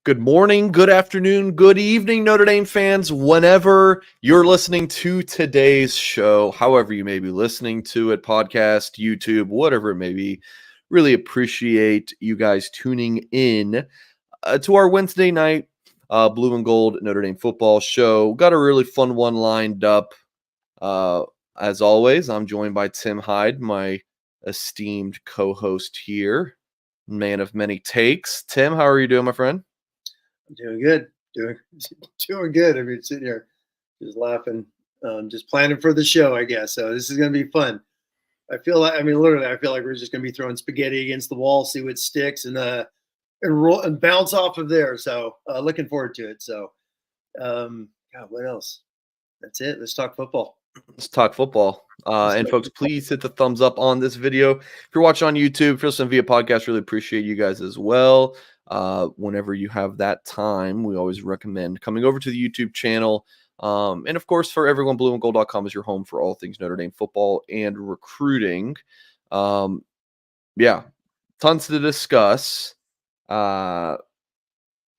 Good morning, good afternoon, good evening, Notre Dame fans, whenever you're listening to today's show, however you may be listening to it, podcast, YouTube, whatever it may be. Really appreciate you guys tuning in to our Wednesday night Blue and Gold Notre Dame football show. Got a really fun one lined up. As always, I'm joined by Tim Hyde, my esteemed co-host here, man of many takes. Tim, how are you doing, my friend? Doing good. Doing good. I mean, sitting here just laughing, just planning for the show, I guess. So this is going to be fun. Literally, I feel like we're just going to be throwing spaghetti against the wall, see what sticks, and roll and bounce off of there. So looking forward to it. So, God, what else? That's it. Let's talk football. Let's talk football. And folks, please hit the thumbs up on this video. If you're watching on YouTube, if you're listening via podcast, really appreciate you guys as well. Whenever you have that time, we always recommend coming over to the YouTube channel. And of course, for everyone, blueandgold.com is your home for all things Notre Dame football and recruiting. Yeah, tons to discuss. And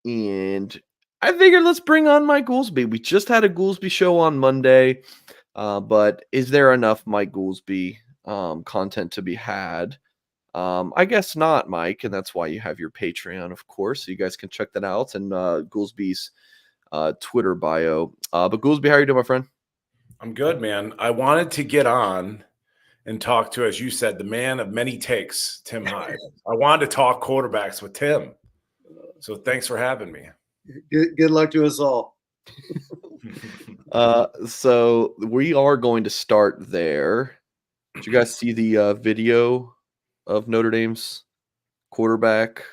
I figured let's bring on Mike Goolsby. We just had a Goolsby show on Monday. But is there enough Mike Goolsby content to be had? I guess not, Mike, and that's why you have your Patreon, of course, so you guys can check that out and Goolsby's Twitter bio. But Goolsby, how are you doing, my friend? I'm good, man. I wanted to get on and talk to, as you said, the man of many takes, Tim Hyde. I wanted to talk quarterbacks with Tim. So thanks for having me. Good luck to us all. So we are going to start there. Did you guys see the video of Notre Dame's quarterback?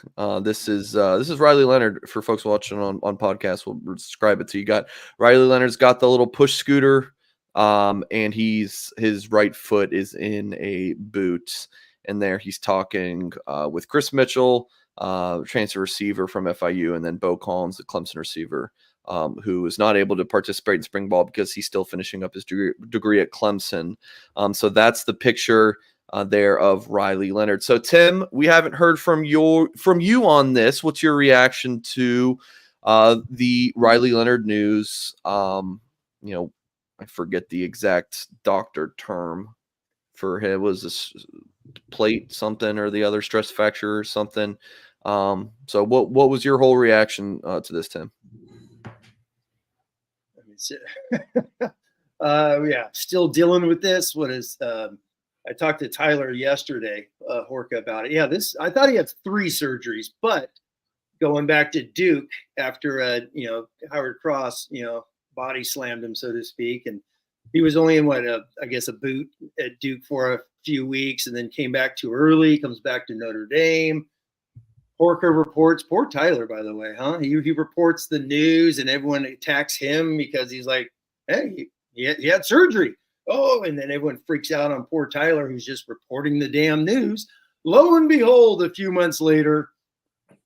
This is Riley Leonard. For folks watching on podcast, we'll describe it to you. Got Riley Leonard's got the little push scooter, and his right foot is in a boot, and there he's talking with Chris Mitchell, transfer receiver from FIU, and then Bo Collins, the Clemson receiver, who is not able to participate in spring ball because he's still finishing up his degree at Clemson. So that's the picture there of Riley Leonard. So Tim, we haven't heard from you on this. What's your reaction to the Riley Leonard news? I forget the exact doctor term for him. It was this plate something or the other, stress fracture or something. So what was your whole reaction to this, Tim? Still dealing with this. I talked to Tyler yesterday, Horka, about it. Yeah, I thought he had 3 surgeries, but going back to Duke after Howard Cross, body slammed him, so to speak, and he was only in a boot at Duke for a few weeks, and then came back too early. Comes back to Notre Dame. Horka reports, poor Tyler, by the way, huh? He reports the news, and everyone attacks him because he's like, hey, he had surgery. Oh, and then everyone freaks out on poor Tyler, who's just reporting the damn news. Lo and behold, a few months later,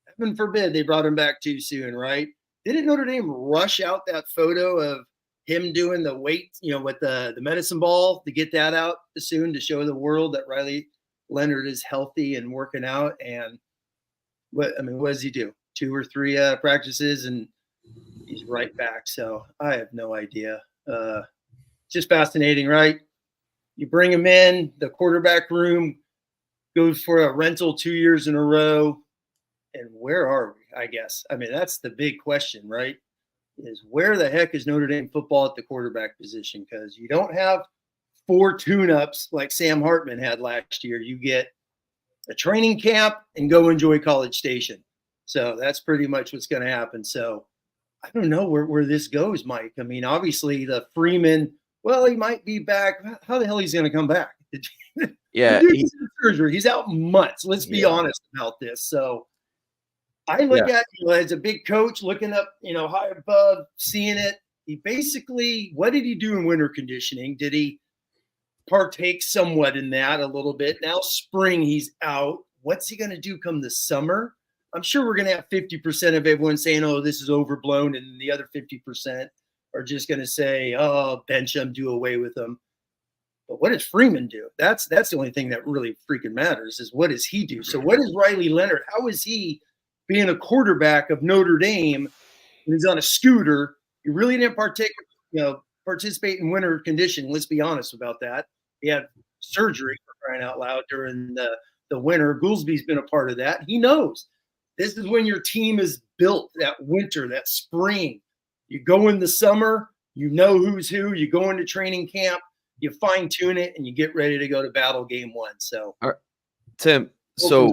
heaven forbid they brought him back too soon, right? Didn't Notre Dame rush out that photo of him doing the weight, with the medicine ball to get that out soon to show the world that Riley Leonard is healthy and working out? And what does he do? 2 or 3 practices, and he's right back. So I have no idea. Just fascinating, right? You bring him in, the quarterback room goes for a rental 2 years in a row. And where are we, I guess? That's the big question, right? Is where the heck is Notre Dame football at the quarterback position? Because you don't have 4 tune-ups like Sam Hartman had last year. You get a training camp and go enjoy College Station. So that's pretty much what's going to happen. So I don't know where this goes, Mike. Obviously the Freeman, well, he might be back. How the hell he's going to come back? Yeah, he's in surgery. He's out months. Let's be honest about this. So I look at, as a big coach looking up, high above, seeing it. He basically, what did he do in winter conditioning? Did he partake somewhat in that a little bit? Now spring, he's out. What's he going to do come the summer? I'm sure we're going to have 50% of everyone saying, oh, this is overblown. And the other 50% are just going to say, oh, bench him, do away with him. But what does Freeman do? That's the only thing that really freaking matters is what does he do? So what is Riley Leonard? How is he being a quarterback of Notre Dame, and he's on a scooter. He really didn't participate in winter condition. Let's be honest about that. He had surgery, for crying out loud, during the winter. Goolsby's been a part of that. He knows this is when your team is built, that winter, that spring. You go in the summer, you know who's who. You go into training camp, you fine tune it, and you get ready to go to battle game one. So, all right, Tim. So,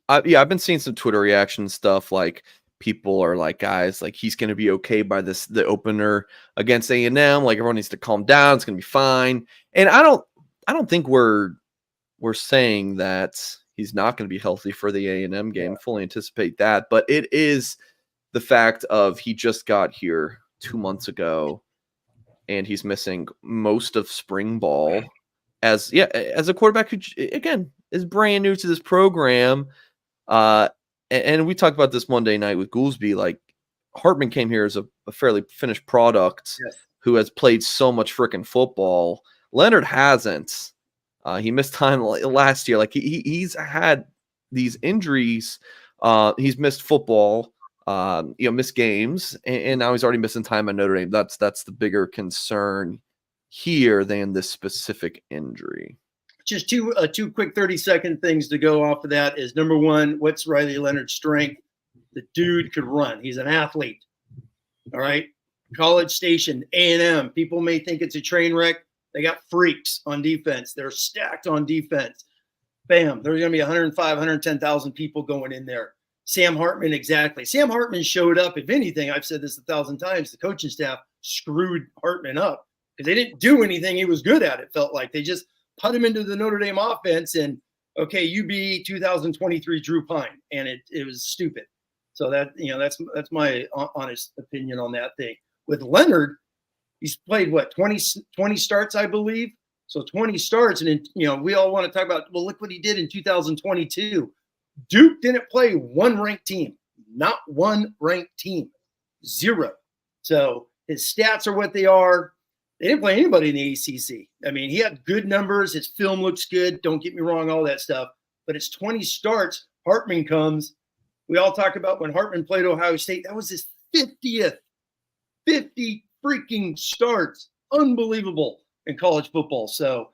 I've been seeing some Twitter reaction stuff. Like, people are like, guys, like, he's going to be okay by the opener against A&M. Like, everyone needs to calm down. It's going to be fine. And I don't think we're saying that he's not going to be healthy for the A&M game. Fully anticipate that. But it is the fact of he just got here 2 months ago, and he's missing most of spring ball as a quarterback who, again, is brand new to this program. And we talked about this Monday night with Goolsby. Like, Hartman came here as a fairly finished product who has played so much freaking football. Leonard hasn't. He missed time last year. Like, he's had these injuries. He's missed football, missed games, and now he's already missing time at Notre Dame. That's the bigger concern here than this specific injury. Just two quick 30-second things to go off of that is, number one, what's Riley Leonard's strength? The dude could run. He's an athlete. All right. College Station, A&M. People may think it's a train wreck. They got freaks on defense. They're stacked on defense. Bam. There's going to be 105, 110,000 people going in there. Sam Hartman, exactly. Sam Hartman showed up. If anything, I've said this 1,000 times, the coaching staff screwed Hartman up because they didn't do anything he was good at. It felt like they just put him into the Notre Dame offense and, okay, you be 2023 Drew Pine. And it was stupid. So that's my honest opinion on that thing. With Leonard, he's played, 20 starts, I believe. So 20 starts. And, we all want to talk about, well, look what he did in 2022. Duke didn't play one ranked team, not one ranked team, 0. So his stats are what they are. They didn't play anybody in the ACC. I mean, he had good numbers. His film looks good. Don't get me wrong, all that stuff. But it's 20 starts. Hartman comes. We all talk about when Hartman played Ohio State. That was his 50th. 50 freaking starts. Unbelievable in college football. So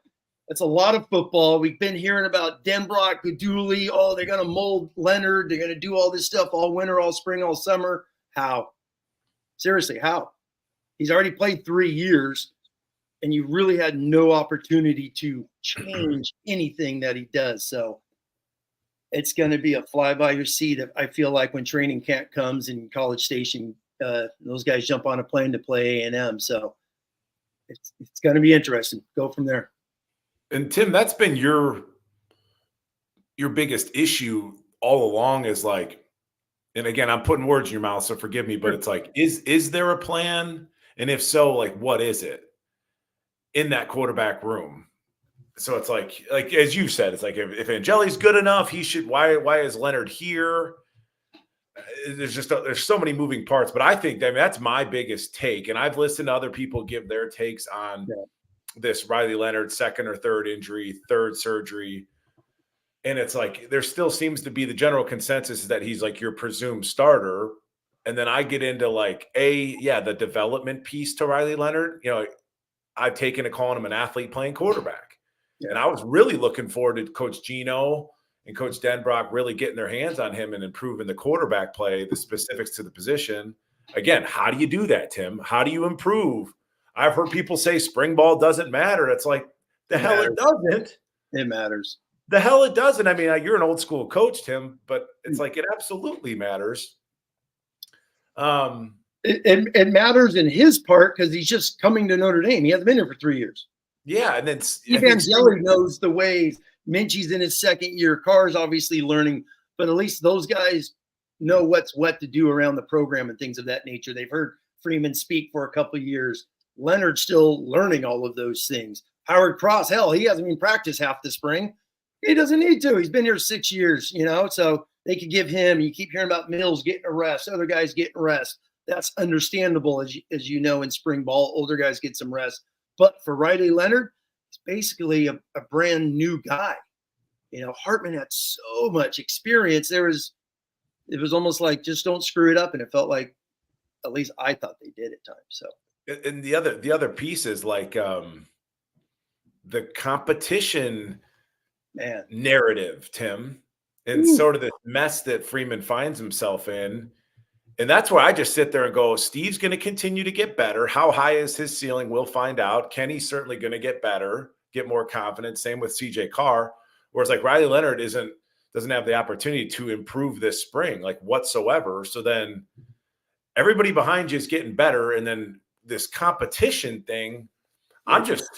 that's a lot of football. We've been hearing about Denbrock, Guduli. Oh, they're going to mold Leonard. They're going to do all this stuff all winter, all spring, all summer. How? Seriously, how? He's already played 3 years, and you really had no opportunity to change anything that he does. So it's going to be a fly by your seat. I feel like when training camp comes in College Station, those guys jump on a plane to play A&M. So it's going to be interesting. Go from there. And Tim, that's been your biggest issue all along is like, and again, I'm putting words in your mouth, so forgive me, but it's like, is there a plan? And if so, like, what is it in that quarterback room? So it's like as you said, it's like if Angeli's good enough, he should. Why is Leonard here? There's so many moving parts, but I think that's my biggest take. And I've listened to other people give their takes on this Riley Leonard second or third injury, third surgery. And it's like, there still seems to be the general consensus that he's like your presumed starter. And then I get into like the development piece to Riley Leonard. I've taken to calling him an athlete playing quarterback. Yeah. And I was really looking forward to Coach Gino and Coach Denbrock really getting their hands on him and improving the quarterback play, the specifics to the position. Again, how do you do that, Tim? How do you improve? I've heard people say spring ball doesn't matter. It's like, it doesn't. It matters. The hell it doesn't. I mean, you're an old school coach, Tim, but it's like it absolutely matters. It matters in his part because he's just coming to Notre Dame. He hasn't been here for 3 years. Yeah, and then Steve Angeli knows the ways. Minchie's in his second year. Carr's obviously learning, but at least those guys know what's what to do around the program and things of that nature. They've heard Freeman speak for a couple of years. Leonard's still learning all of those things. Howard Cross, hell, he hasn't even practiced half the spring. He doesn't need to. He's been here 6 years, so they could give him. You keep hearing about Mills getting a rest, other guys getting rest. That's understandable, as you know, in spring ball. Older guys get some rest. But for Riley Leonard, he's basically a brand new guy. Hartman had so much experience. There was it was almost like just don't screw it up, and it felt like at least I thought they did at times. So, and the other piece is like the competition narrative, Tim, and sort of the mess that Freeman finds himself in. And that's where I just sit there and go, Steve's going to continue to get better. How high is his ceiling? We'll find out. Kenny's certainly going to get better, get more confident. Same with CJ Carr. Whereas like Riley Leonard doesn't have the opportunity to improve this spring, like whatsoever. So then everybody behind you is getting better. And then this competition thing, I'm just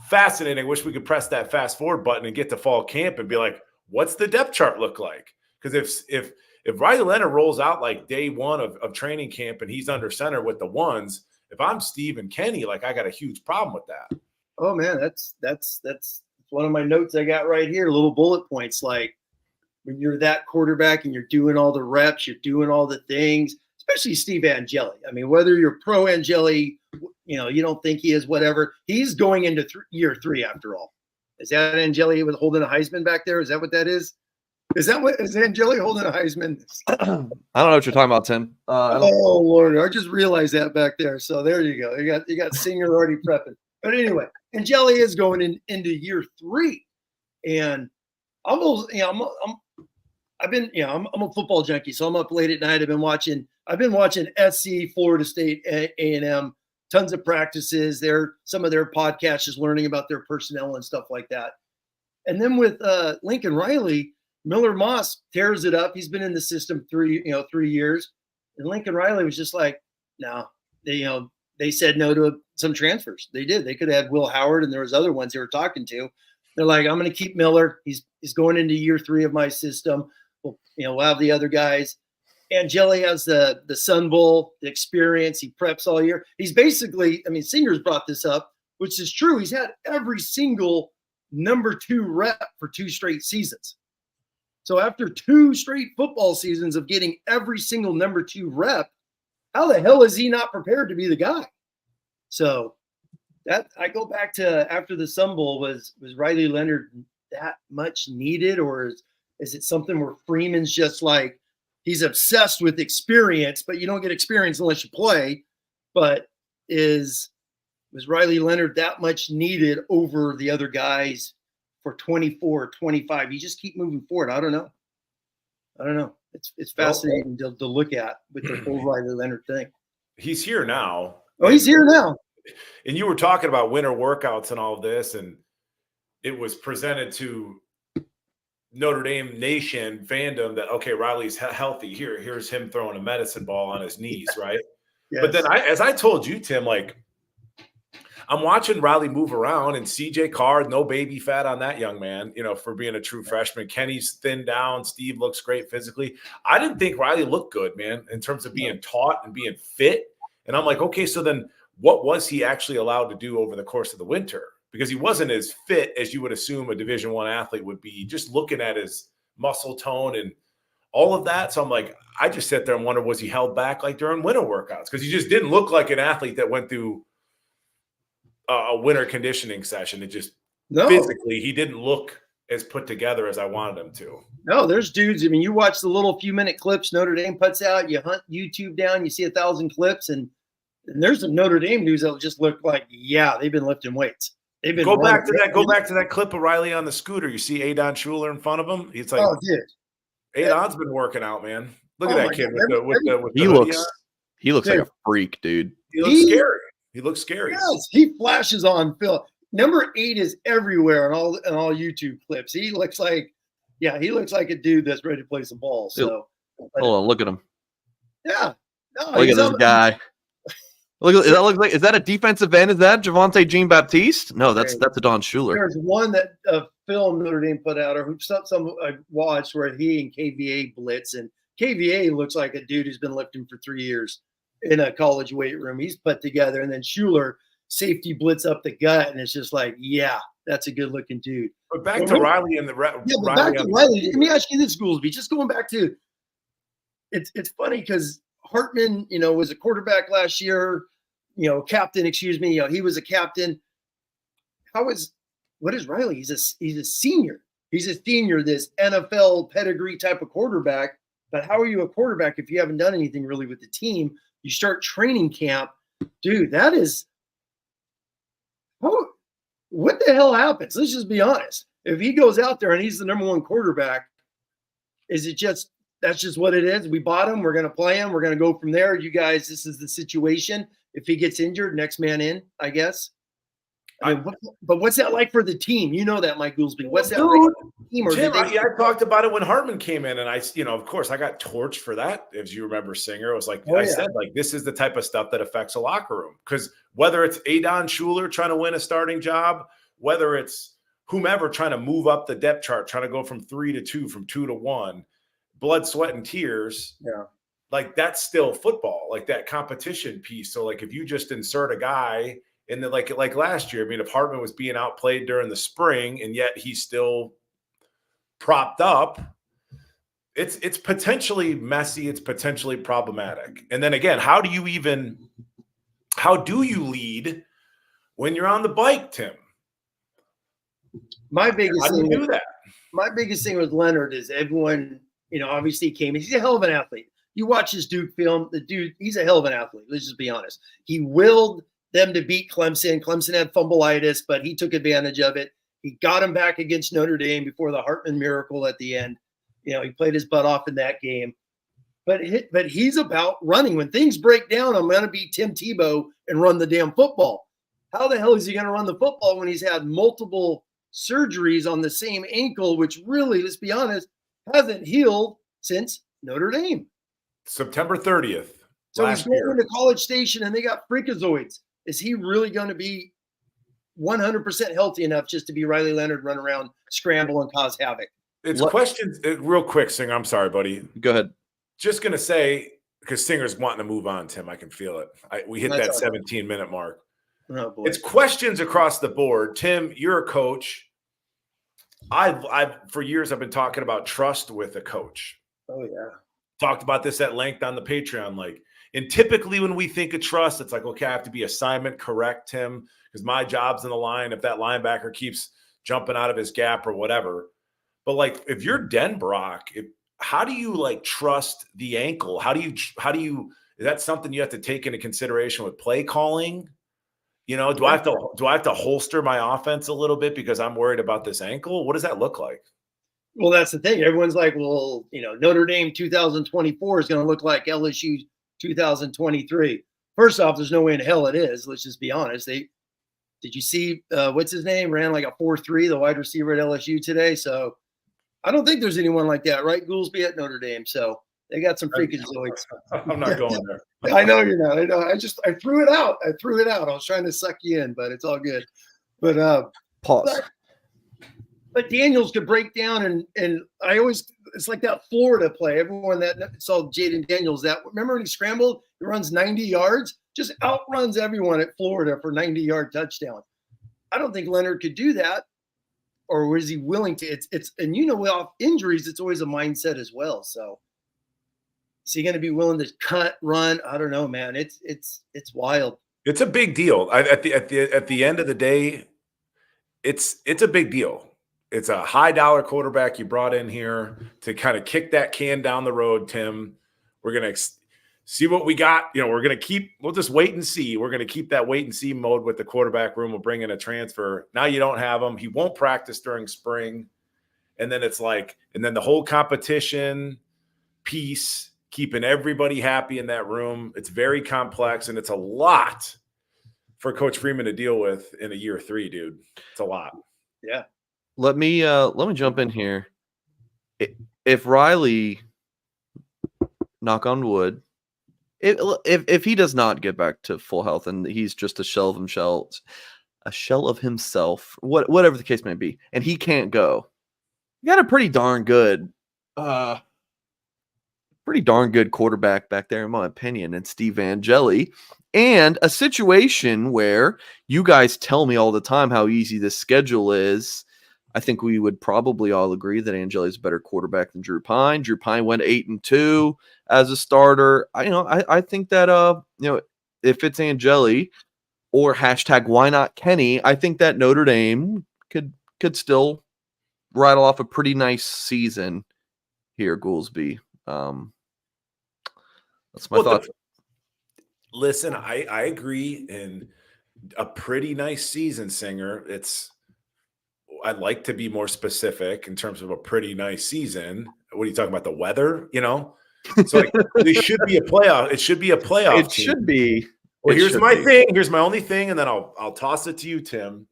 fascinating. I wish we could press that fast forward button and get to fall camp and be like, what's the depth chart look like? Because if Riley Leonard rolls out like day one of training camp and he's under center with the ones, if I'm Steve and Kenny, like I got a huge problem with that. Oh man, that's one of my notes I got right here. Little bullet points. Like when you're that quarterback and you're doing all the reps, you're doing all the things, especially Steve Angeli. I mean, whether you're pro Angeli, you don't think he is, whatever. He's going into year 3 after all. Is that Angeli with holding a Heisman back there? Is that what that is? Is Angeli holding a Heisman? I don't know what you're talking about, Tim. Oh Lord, I just realized that back there. So there you go. You got Singer already prepping. But anyway, Angeli is going into year 3, and I'm a football junkie, so I'm up late at night. I've been watching SC, Florida State, A&M, tons of practices. Some of their podcasts is learning about their personnel and stuff like that. And then with Lincoln Riley, Miller Moss tears it up. He's been in the system 3 years. And Lincoln Riley was just like, no, they said no to some transfers. They did. They could have had Will Howard, and there was other ones they were talking to. They're like, I'm going to keep Miller. He's going into year 3 of my system. We'll have the other guys. Angeli has the Sun Bowl, the experience. He preps all year. He's basically, Singer's brought this up, which is true. He's had every single number 2 rep for 2 straight seasons. So after 2 straight football seasons of getting every single number 2 rep, how the hell is he not prepared to be the guy? So that I go back to after the Sun Bowl, was Riley Leonard that much needed, or is it something where Freeman's just like, he's obsessed with experience, but you don't get experience unless you play? But was Riley Leonard that much needed over the other guys for 24, 25? You just keep moving forward. I don't know. It's fascinating to look at with the whole Riley Leonard thing. He's here now. Oh, he's here now. And you were talking about winter workouts and all of this, and it was presented to Notre Dame Nation fandom that, okay, Riley's healthy. Here's him throwing a medicine ball on his knees, right? Yes. But then as I told you, Tim, like I'm watching Riley move around, and CJ Carr, no baby fat on that young man, for being a true freshman. Kenny's thinned down. Steve looks great physically. I didn't think Riley looked good, man, in terms of being taught and being fit. And I'm like, okay, so then what was he actually allowed to do over the course of the winter? Because he wasn't as fit as you would assume a Division I athlete would be, just looking at his muscle tone and all of that. So I'm like, I just sit there and wonder, was he held back like during winter workouts? Because he just didn't look like an athlete that went through a winter conditioning session. It just physically, he didn't look as put together as I wanted him to. No, there's dudes. You watch the little few minute clips Notre Dame puts out, you hunt YouTube down, you see 1,000 clips, and there's some Notre Dame dudes that just look like, yeah, they've been lifting weights. They've been go back to that clip of Riley on the scooter. You see Adon Schuler in front of him. It's like, oh, dude, Adon's been working out, man. Look at that kid he looks like a freak, dude. He looks scary. He looks scary. Yes, he flashes on film. Number 8 is everywhere in all YouTube clips. He looks like a dude that's ready to play some ball. So hold on, look at him. Yeah. No, look at this guy. Is that a defensive end? Is that Javonte Jean-Baptiste? No, that's Adon Schuler. There's one that film Notre Dame put out, or some I watched, where he and KVA blitz, and KVA looks like a dude who's been lifting for 3 years in a college weight room. He's put together, and then Schuler safety blitz up the gut, and it's just like, yeah, that's a good looking dude. But back to Riley and back to Riley. Let me ask you this, Goolsby. Just going back to it's funny because Hartman, was a quarterback last year. Captain, excuse me. He was a captain. What is Riley? He's a senior. He's a senior, this NFL pedigree type of quarterback. But how are you a quarterback if you haven't done anything really with the team? You start training camp, dude. That is what the hell happens? Let's just be honest. If he goes out there and he's the number one quarterback, is it just that's just what it is? We bought him. We're going to play him. We're going to go from there. You guys, this is the situation. If he gets injured, next man in, I guess. I mean, but what's that like for the team? You know that, Mike Goolsby. What's that like for the team? Or Jim, I talked about it when Hartman came in, and of course, I got torched for that. If you remember Singer, it was like said, like, this is the type of stuff that affects a locker room. Because whether it's Adon Schuler trying to win a starting job, whether it's whomever trying to move up the depth chart, trying to go from 3 to 2, from 2 to 1, blood, sweat, and tears. Yeah. Like, that's still football, like that competition piece. So, like, if you just insert a guy in the like last year, I mean, if Hartman was being outplayed during the spring and yet he's still propped up, it's potentially messy. It's potentially problematic. And then again, how do you lead when you're on the bike, Tim? My biggest thing do that. My biggest thing with Leonard is everyone, obviously he came in. He's a hell of an athlete. You watch his Duke film, the dude, he's a hell of an athlete. Let's just be honest. He willed them to beat Clemson. Clemson had fumbleitis, but he took advantage of it. He got him back against Notre Dame before the Hartman miracle at the end. He played his butt off in that game. But he's about running. When things break down, I'm going to be Tim Tebow and run the damn football. How the hell is he going to run the football when he's had multiple surgeries on the same ankle, which really, let's be honest, hasn't healed since Notre Dame? September 30th. So he's going into College Station and they got freakazoids. Is he really going to be 100% healthy enough just to be Riley Leonard, run around, scramble, and cause havoc? It's questions real quick, Singer. I'm sorry, buddy. Go ahead. Just going to say, because Singer's wanting to move on, Tim. I can feel it. We hit that 17-minute mark. Oh, boy. It's questions across the board. Tim, you're a coach. I've for years I've been talking about trust with a coach. Oh, yeah. Talked about this at length on the Patreon. And typically when we think of trust, it's like, okay, I have to be assignment correct, Tim, because my job's in the line. If that linebacker keeps jumping out of his gap or whatever. But if you're Denbrock, how do you trust the ankle? How do you is that something you have to take into consideration with play calling? Do I have to holster my offense a little bit because I'm worried about this ankle? What does that look like? Well, that's the thing. Everyone's like, well, Notre Dame 2024 is going to look like LSU 2023. First off, there's no way in hell it is. Let's just be honest. Did you see what's his name? Ran like a 4.3, the wide receiver at LSU today. So I don't think there's anyone like that, right? Goolsby at Notre Dame. So they got some freaking zoids. I'm not going there. I know you're not. I know. I threw it out. I was trying to suck you in, but it's all good. But pause. But Daniels could break down, and it's like that Florida play. Everyone that saw Jaden Daniels, remember when he scrambled, he runs 90 yards, just outruns everyone at Florida for 90-yard touchdown. I don't think Leonard could do that, or was he willing to? Off injuries, it's always a mindset as well. So is he going to be willing to cut, run? I don't know, man. It's wild. It's a big deal. At the end of the day, it's a big deal. It's a high-dollar quarterback you brought in here to kind of kick that can down the road, Tim. We're going to see what we got. We'll just wait and see. We're going to keep that wait-and-see mode with the quarterback room. We'll bring in a transfer. Now you don't have him. He won't practice during spring. And then and then the whole competition piece, keeping everybody happy in that room. It's very complex, and it's a lot for Coach Freeman to deal with in a year 3, dude. It's a lot. Yeah. Let me jump in here. If Riley, knock on wood, if he does not get back to full health and he's just a shell of himself, whatever the case may be, and he can't go, you got a pretty darn good quarterback back there, in my opinion, and Steve Angeli. And a situation where you guys tell me all the time how easy this schedule is. I think we would probably all agree that Angeli is a better quarterback than Drew Pine. Drew Pine went 8-2 as a starter. I think that if it's Angeli or # why not Kenny, I think that Notre Dame could still rattle off a pretty nice season here, Goolsby. That's my thoughts. Listen, I agree. And a pretty nice season, Singer. I'd like to be more specific in terms of a pretty nice season. What are you talking about? The weather, So like, they should be a playoff. It should be a playoff. It team. should be. Well, here's my thing. Here's my only thing, and then I'll toss it to you, Tim.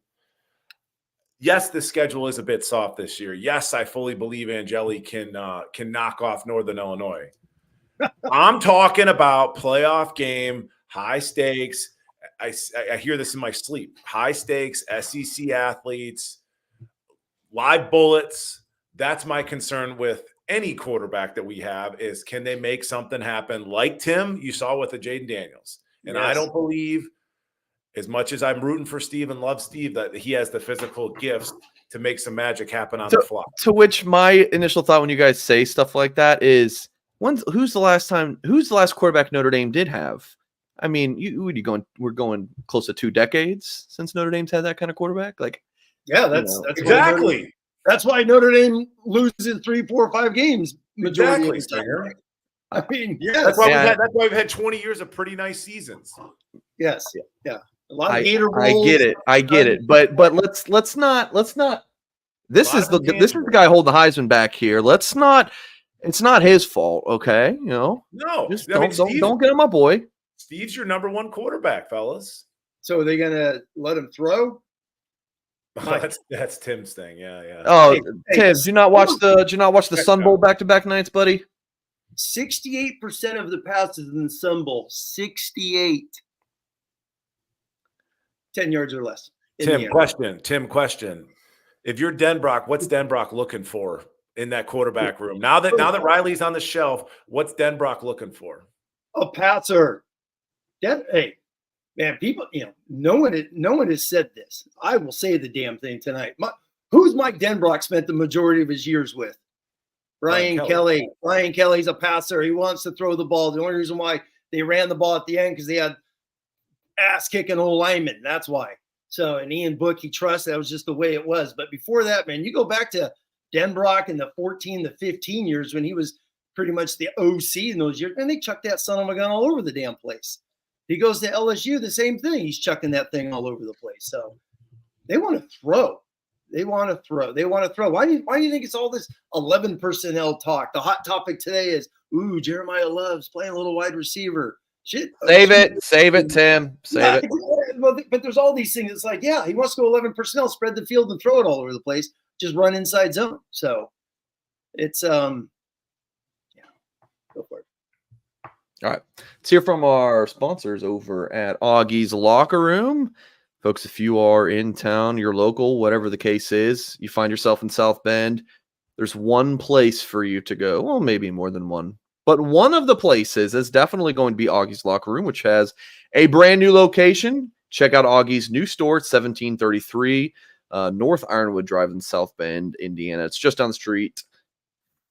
Yes, the schedule is a bit soft this year. Yes, I fully believe Angeli can knock off Northern Illinois. I'm talking about playoff game, high stakes. I hear this in my sleep. High stakes, SEC athletes, live bullets. That's my concern with any quarterback that we have is can they make something happen like Tim you saw with the Jaden Daniels. And yes. I don't believe, as much as I'm rooting for Steve and love Steve, that he has the physical gifts to make some magic happen on the fly. To which my initial thought when you guys say stuff like that is, who's the last quarterback Notre Dame did have? I mean, we're going close to 2 decades since Notre Dame's had that kind of quarterback. Like, yeah, that's exactly. That's why Notre Dame loses 3, 4, 5 games majority of the time. I mean, yes. That's why we've had 20 years of pretty nice seasons. Yes. Yeah. A lot of Gator Bowls. I get it. But let's not. This is the guy holding the Heisman back here. Let's not. It's not his fault, okay? No. Just don't get him, my boy. Steve's your number 1 quarterback, fellas. So are they gonna let him throw? That's Tim's thing. Yeah. Oh, Tim, did you not watch the Sun Bowl back-to-back nights, buddy? 68% of the passes in the Sun Bowl. 68. 10 yards or less. Tim, question. If you're Denbrock, what's Denbrock looking for in that quarterback room? Now that Riley's on the shelf, what's Denbrock looking for? A passer. Hey, man, people, no one has said this. I will say the damn thing tonight. Who's Mike Denbrock spent the majority of his years with? Ryan Kelly. Ryan Kelly's a passer. He wants to throw the ball. The only reason why they ran the ball at the end because they had ass-kicking old linemen. That's why. So, and Ian Book, he trusts. That was just the way it was. But before that, man, you go back to Denbrock in the 14 to 15 years when he was pretty much the OC in those years, and they chucked that son of a gun all over the damn place. He goes to LSU, the same thing. He's chucking that thing all over the place. So they want to throw. Why do you think it's all this 11 personnel talk? The hot topic today is, Jeremiyah Love's playing a little wide receiver. Shit. Save it, Tim. Save it. But there's all these things. It's like, yeah, he wants to go 11 personnel, spread the field and throw it all over the place. Just run inside zone. So it's go for it. All right. Let's hear from our sponsors over at Augie's Locker Room. Folks, if you are in town, you're local, whatever the case is, you find yourself in South Bend, there's one place for you to go. Well, maybe more than one. But one of the places is definitely going to be Augie's Locker Room, which has a brand new location. Check out Augie's new store at 1733 North Ironwood Drive in South Bend, Indiana. It's just down the street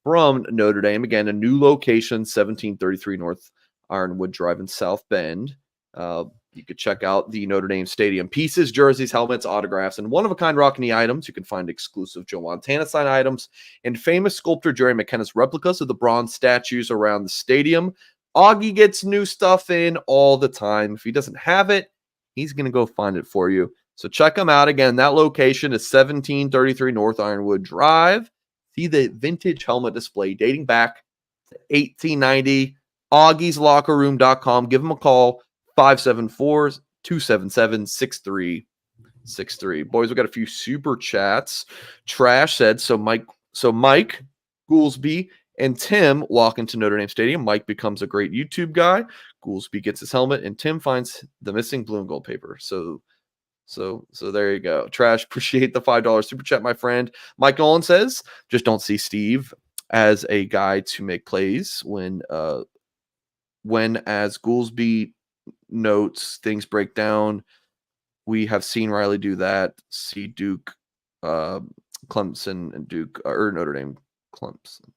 from Notre Dame. Again, a new location, 1733 North Ironwood Drive in South Bend. You could check out the Notre Dame Stadium pieces, jerseys, helmets, autographs, and one-of-a-kind Rockney items. You can find exclusive Joe Montana sign items and famous sculptor Jerry McKenna's replicas of the bronze statues around the stadium. Auggie gets new stuff in all the time. If he doesn't have it, he's going to go find it for you. So check him out. Again, that location is 1733 North Ironwood Drive. See the vintage helmet display dating back to 1890. Auggie'sLockerRoom.com. Give him a call. 574-277-6363. Boys, we got a few super chats. Trash said, so Mike, Goolsby, and Tim walk into Notre Dame Stadium. Mike becomes a great YouTube guy. Goolsby gets his helmet, and Tim finds the missing blue and gold paper. So there you go. Trash, appreciate the $5 super chat, my friend. Mike Nolan says, just don't see Steve as a guy to make plays when as Goolsby notes things break down. We have seen Riley do that. See Duke, Clemson, and Duke or Notre Dame, Clemson.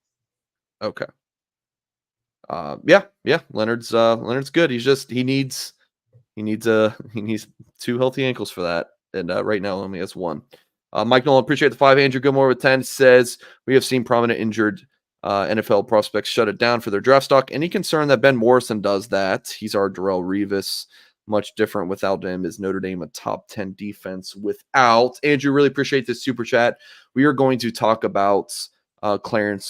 Okay. Yeah. Leonard's good. He needs 2 healthy ankles for that, and right now only has 1. Mike Nolan, appreciate the 5. Andrew Gilmore with 10 says we have seen prominent injured NFL prospects shut it down for their draft stock. Any concern that Ben Morrison does that? He's our Darrelle Revis. Much different without him. Is Notre Dame a top 10 defense without? Andrew, really appreciate this super chat. We are going to talk about Ben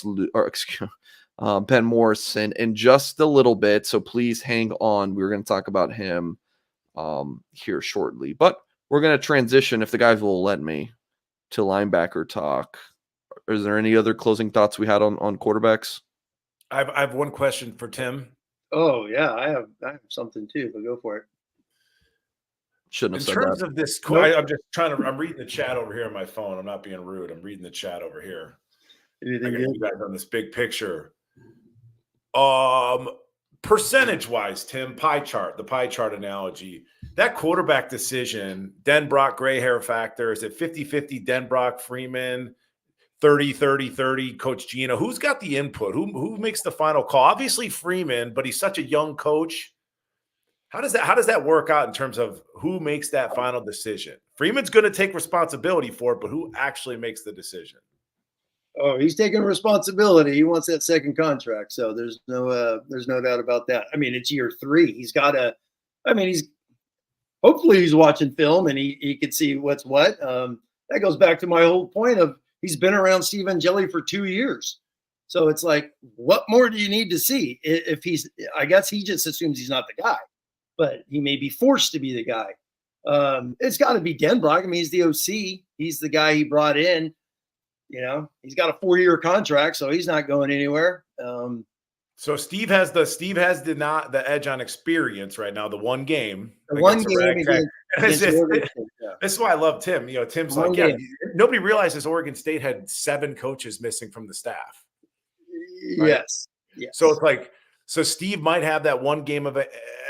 Morrison in just a little bit, so please hang on. We're going to talk about him here shortly, but we're going to transition, if the guys will let me, to linebacker talk. Is there any other closing thoughts we had on quarterbacks? I have one question for Tim. Oh yeah, I have something too, but go for it. Shouldn't have said In terms that. of this, Nope. I'm just trying to. I'm reading the chat over here on my phone. I'm not being rude. I'm reading the chat over here. Anything I got good? you guys on this big picture. Percentage-wise, Tim, the pie chart analogy. That quarterback decision, Denbrock gray hair factor, is it 50-50 Denbrock, Freeman, 30-30-30, Coach Gino? Who's got the input? Who makes the final call? Obviously Freeman, but he's such a young coach. How does that work out in terms of who makes that final decision? Freeman's going to take responsibility for it, but who actually makes the decision? Oh, he's taking responsibility. He wants that second contract, so there's no doubt about that. I mean, it's year 3. He's got to. I mean, hopefully he's watching film and he can see what's what. That goes back to my whole point of he's been around Steve Angeli for 2 years, so it's like, what more do you need to see? If I guess he just assumes he's not the guy, but he may be forced to be the guy. It's got to be Denbrock. I mean, he's the OC. He's the guy he brought in. You know, he's got a 4-year contract, so he's not going anywhere. So Steve has the edge on experience right now. The one game. This is why I love Tim. You know, Tim's like, yeah, nobody realizes Oregon State had 7 coaches missing from the staff. Right? Yes. So it's like, so Steve might have that one game of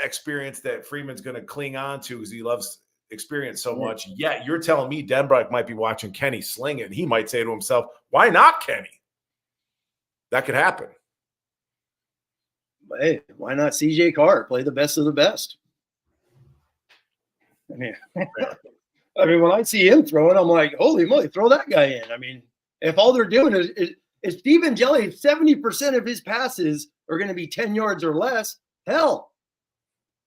experience that Freeman's going to cling on to because he loves experience so much. Yet you're telling me Denbrock might be watching Kenny sling it, and he might say to himself, why not Kenny? That could happen. Hey, why not CJ Carr? Play the best of the best. I mean, when I see him throwing, I'm like, holy moly, throw that guy in. I mean, if all they're doing is Steve Angeli, 70% of his passes are going to be 10 yards or less, hell,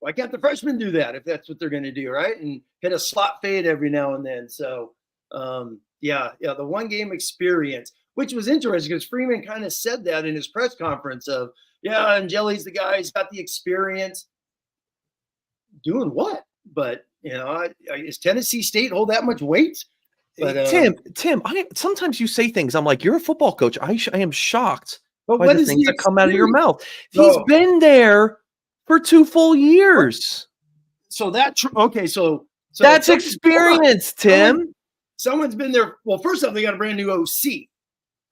why can't the freshmen do that if that's what they're going to do, right? And hit a slot fade every now and then. So, the one game experience, which was interesting because Freeman kind of said that in his press conference of, yeah, Angeli's the guy, he's got the experience. Doing what? But, you know, is Tennessee State hold that much weight? But, Tim, sometimes you say things, I'm like, you're a football coach. I am shocked but by what the is things that come out of your mouth. No. He's been there for 2 full years. So so that's experience, Tim. Someone's been there. Well, first off, they got a brand new OC,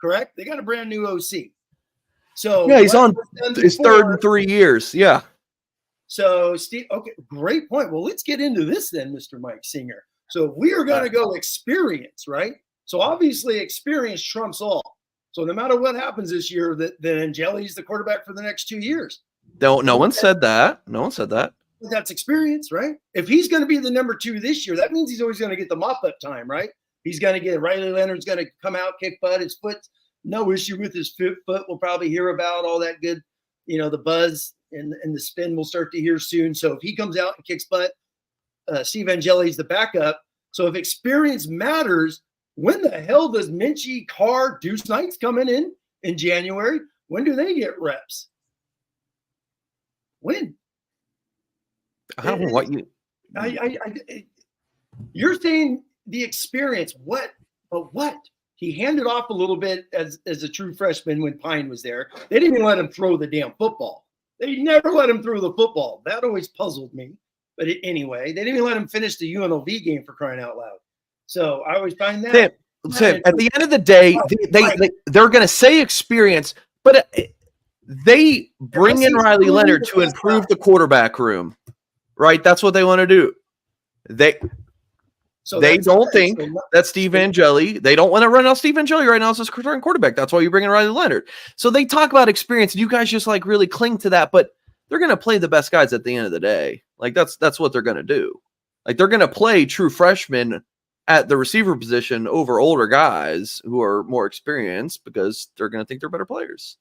correct? They got a brand new OC. So yeah, he's on his 3rd in 3 years. Yeah. So Steve, okay, great point. Well, let's get into this then, Mr. Mike Singer. So we are going to go experience, right? So obviously experience trumps all. So no matter what happens this year, that Angeli's the quarterback for the next 2 years. No one said that. No one said that. That's experience, right? If he's going to be the number 2 this year, that means he's always going to get the mop-up time, right? He's going to get Riley Leonard's going to come out, kick butt. His foot, no issue with his foot. We'll probably hear about all that good, you know, the buzz and the spin we'll start to hear soon. So if he comes out and kicks butt, Steve Angeli's the backup. So if experience matters, when the hell does Minchie, Carr, Deuce Knights coming in January? When do they get reps? When? I don't know what you. You're saying the experience. What? But what? He handed off a little bit as a true freshman when Pine was there. They didn't even let him throw the damn football. They never let him throw the football. That always puzzled me. But anyway, they didn't even let him finish the UNLV game for crying out loud. So I always find that. Tim, at the end of the day, they're going to say experience, but they bring in Riley Leonard to improve the quarterback room, right? That's what they want to do. They don't think that Steve Angeli, they don't want to run out Steve Angeli right now as a starting quarterback. That's why you bring in Riley Leonard. So they talk about experience, and you guys just like really cling to that, but they're going to play the best guys at the end of the day. Like that's what they're going to do. Like they're going to play true freshmen at the receiver position over older guys who are more experienced because they're going to think they're better players.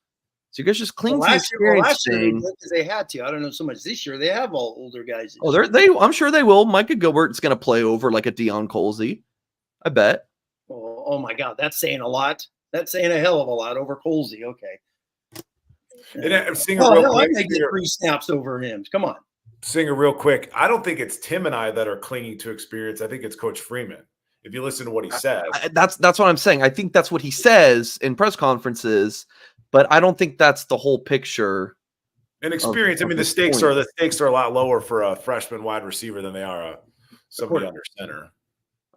So you guys just cling to the experience last year thing. because they had to. I don't know so much this year. They have all older guys. Oh, I'm sure they will. Micah Gilbert's going to play over like a Deion Colsey. I bet. Oh my God, that's saying a lot. That's saying a hell of a lot over Colsey. Okay. And Singer, real quick, I get 3 snaps over him. Come on. Singer, real quick. I don't think it's Tim and I that are clinging to experience. I think it's Coach Freeman. If you listen to what he says, that's what I'm saying. I think that's what he says in press conferences, but I don't think that's the whole picture. And experience. I mean, the stakes are a lot lower for a freshman wide receiver than they are somebody under center.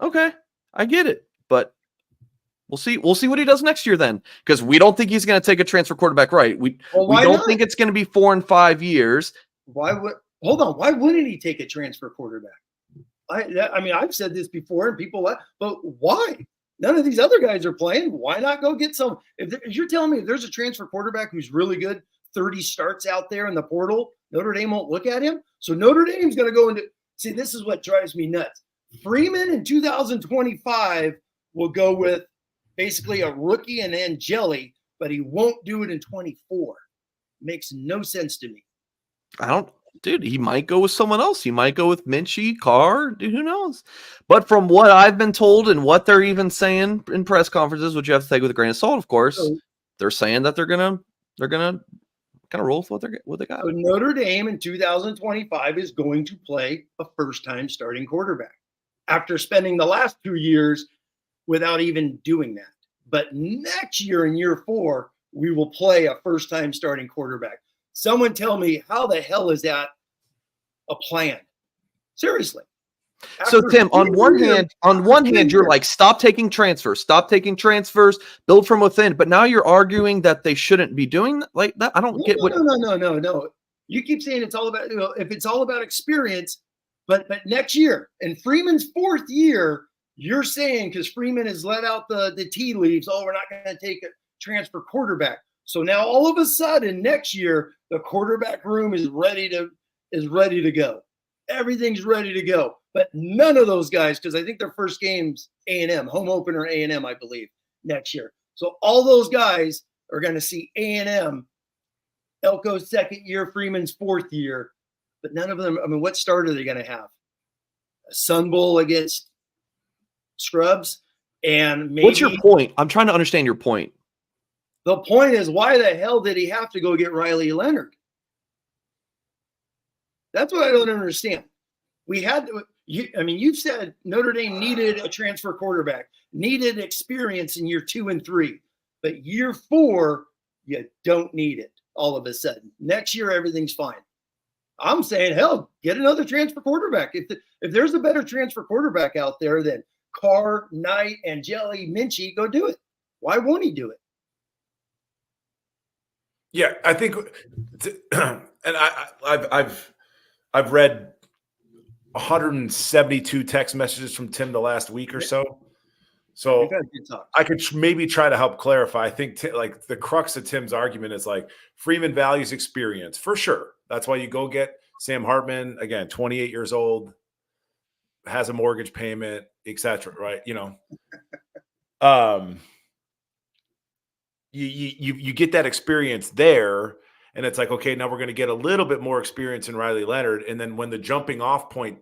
Okay, I get it, but we'll see. We'll see what he does next year then, because we don't think he's going to take a transfer quarterback. Right? We don't think it's going to be 4 and 5 years. Hold on? Why wouldn't he take a transfer quarterback? I mean, I've said this before, and people, but why? None of these other guys are playing. Why not go get some? If you're telling me if there's a transfer quarterback who's really good, 30 starts out there in the portal, Notre Dame won't look at him. So Notre Dame's going to go into – see, this is what drives me nuts. Freeman in 2025 will go with basically a rookie and then jelly, but he won't do it in 24. Makes no sense to me. Dude, he might go with someone else. He might go with Minchie, Carr. Dude, who knows? But from what I've been told and what they're even saying in press conferences, which you have to take with a grain of salt, of course, they're saying that they're gonna kind of roll with what they got. So Notre Dame in 2025 is going to play a first-time starting quarterback after spending the last 2 years without even doing that. But next year in year 4, we will play a first-time starting quarterback. Someone tell me, how the hell is that a plan? Seriously. So Tim, on one hand, you're like, stop taking transfers, build from within. But now you're arguing that they shouldn't be doing like that. I don't get what. No. You keep saying it's all about, if it's all about experience, but next year in Freeman's 4th year, you're saying because Freeman has let out the tea leaves, we're not going to take a transfer quarterback. So now all of a sudden next year, the quarterback room is ready to go. Everything's ready to go. But none of those guys, because I think their first game's A&M, home opener A&M, I believe, next year. So all those guys are going to see A&M, Elko's 2nd year, Freeman's 4th year. But none of them, I mean, what start are they going to have? A Sun Bowl against Scrubs? And maybe. What's your point? I'm trying to understand your point. The point is, why the hell did he have to go get Riley Leonard? That's what I don't understand. We had to, you've said Notre Dame needed a transfer quarterback, needed experience in year 2 and 3, but year 4, you don't need it all of a sudden. Next year, everything's fine. I'm saying, hell, get another transfer quarterback. If there's a better transfer quarterback out there than Carr, Knight, and Jelly Minchie, go do it. Why won't he do it? Yeah, I think, and I've read 172 text messages from Tim the last week or so. So I could maybe try to help clarify. I think like the crux of Tim's argument is like Freeman values experience for sure. That's why you go get Sam Hartman, again, 28 years old, has a mortgage payment, etc. Right? You get that experience there, and it's like, okay, now we're going to get a little bit more experience in Riley Leonard, and then when the jumping off point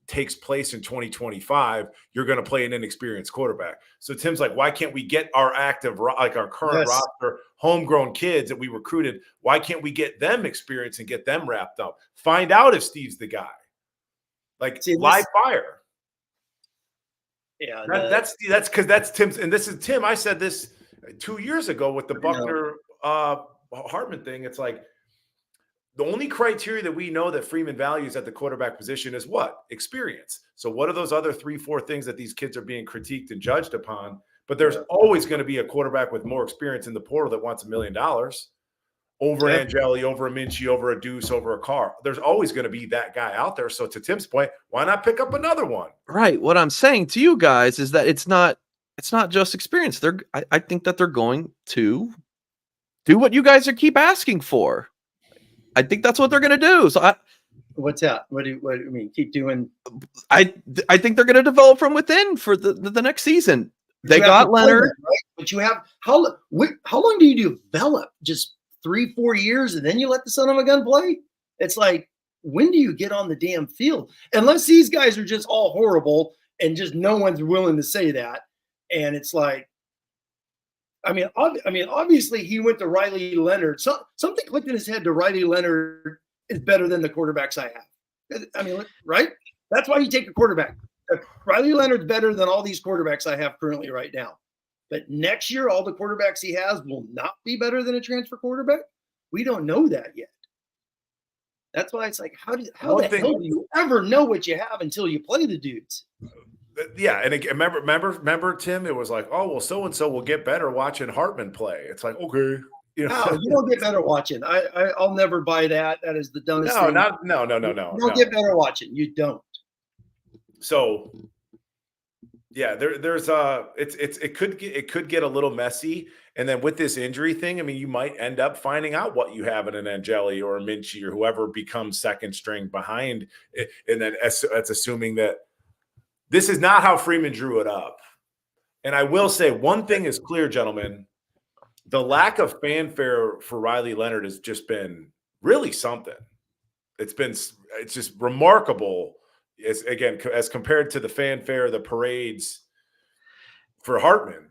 takes place in 2025, you're going to play an inexperienced quarterback. So Tim's like, why can't we get our our current roster, homegrown kids that we recruited? Why can't we get them experience and get them wrapped up? Find out if Steve's the guy. Like live fire. Yeah, that's because that's Tim's, and this is Tim. I said this 2 years ago with the Buckner Hartman thing. It's like the only criteria that we know that Freeman values at the quarterback position is what? Experience. So what are those other 3-4 things that these kids are being critiqued and judged upon? But there's always going to be a quarterback with more experience in the portal that wants $1 million over Angeli, over a Minchie, over a Deuce, over a Carr. There's always going to be that guy out there. So to Tim's point, why not pick up another one? Right. What I'm saying to you guys is that it's not just experience. I think that they're going to do what you guys keep asking for. I think that's what they're going to do. So What's that? What do you mean? Keep doing? I think they're going to develop from within for the next season. They got Leonard, them, right? But you have how long do you develop? Just 3-4 years, and then you let the son of a gun play? It's like, when do you get on the damn field? Unless these guys are just all horrible and just no one's willing to say that. And it's like, I mean, obviously he went to Riley Leonard. Something clicked in his head to Riley Leonard is better than the quarterbacks I have. I mean, right? That's why you take a quarterback. Riley Leonard's better than all these quarterbacks I have currently right now. But next year, all the quarterbacks he has will not be better than a transfer quarterback. We don't know that yet. That's why it's like, how the hell do you ever know what you have until you play the dudes? Yeah, and again, remember, Tim? It was like, oh well, so and so will get better watching Hartman play. It's like, okay, you don't get better watching. I'll never buy that. That is the dumbest thing. No. You don't get better watching. You don't. So, yeah, it could get a little messy, and then with this injury thing, I mean, you might end up finding out what you have in an Angeli or a Minchie or whoever becomes second string behind it, and then that's assuming that this is not how Freeman drew it up. And I will say one thing is clear, gentlemen: the lack of fanfare for Riley Leonard has just been really something. It's just remarkable. As compared to the fanfare, the parades for Hartman.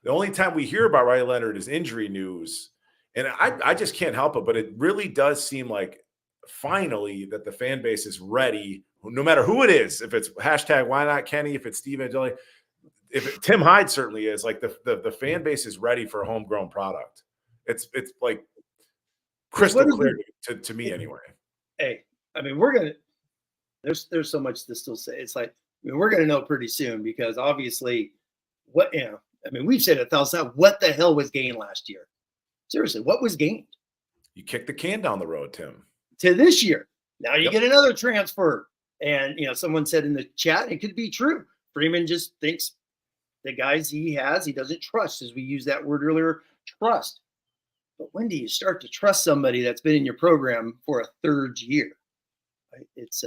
The only time we hear about Riley Leonard is injury news. And I just can't help it, but it really does seem like finally that the fan base is ready, no matter who it is. If it's hashtag why not Kenny, if it's Steve Angeli, Tim Hyde certainly is, like the fan base is ready for a homegrown product. It's like crystal clear to me anyway. Hey, I mean, there's so much to still say. It's like, I mean, we're going to know pretty soon, because obviously we've said 1,000 times, what the hell was gained last year? Seriously, what was gained? You kicked the can down the road, Tim. To this year. Now you get another transfer. And, someone said in the chat, it could be true. Freeman just thinks the guys he doesn't trust, as we used that word earlier, trust. But when do you start to trust somebody that's been in your program for a third year? Right? It's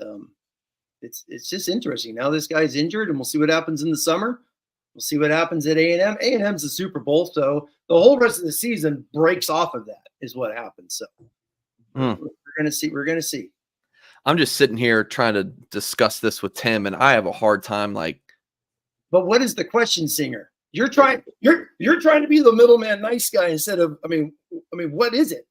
just interesting. Now this guy's injured, and we'll see what happens in the summer. We'll see what happens at A&M. A&M's the Super Bowl, so the whole rest of the season breaks off of that is what happens. So we're going to see. I'm just sitting here trying to discuss this with Tim, and I have a hard time. But what is the question, Singer? You're trying to be the middleman, nice guy, instead of. I mean, what is it?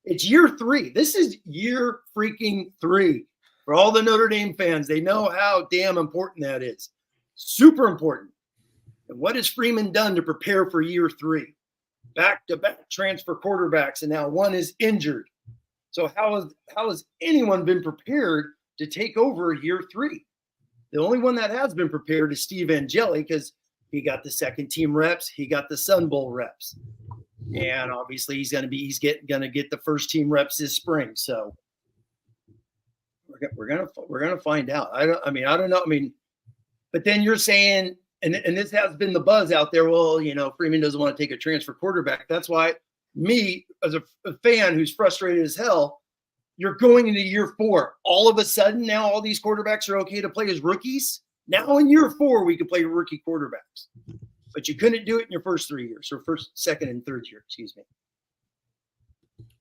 It's year 3. This is year freaking 3 for all the Notre Dame fans. They know how damn important that is. Super important. And what has Freeman done to prepare for year 3? Back-to-back transfer quarterbacks, and now one is injured. So how has anyone been prepared to take over year 3? The only one that has been prepared is Steve Angeli, because he got the second team reps, he got the Sun Bowl reps, and obviously he's gonna get the first team reps this spring. So we're gonna find out. I don't know. I mean, but then you're saying, and this has been the buzz out there. Well, Freeman doesn't want to take a transfer quarterback. That's why me, as a fan who's frustrated as hell, you're going into year 4. All of a sudden, now all these quarterbacks are okay to play as rookies. Now in year 4, we can play rookie quarterbacks, but you couldn't do it in your first 3 years, or first, second, and third year. Excuse me.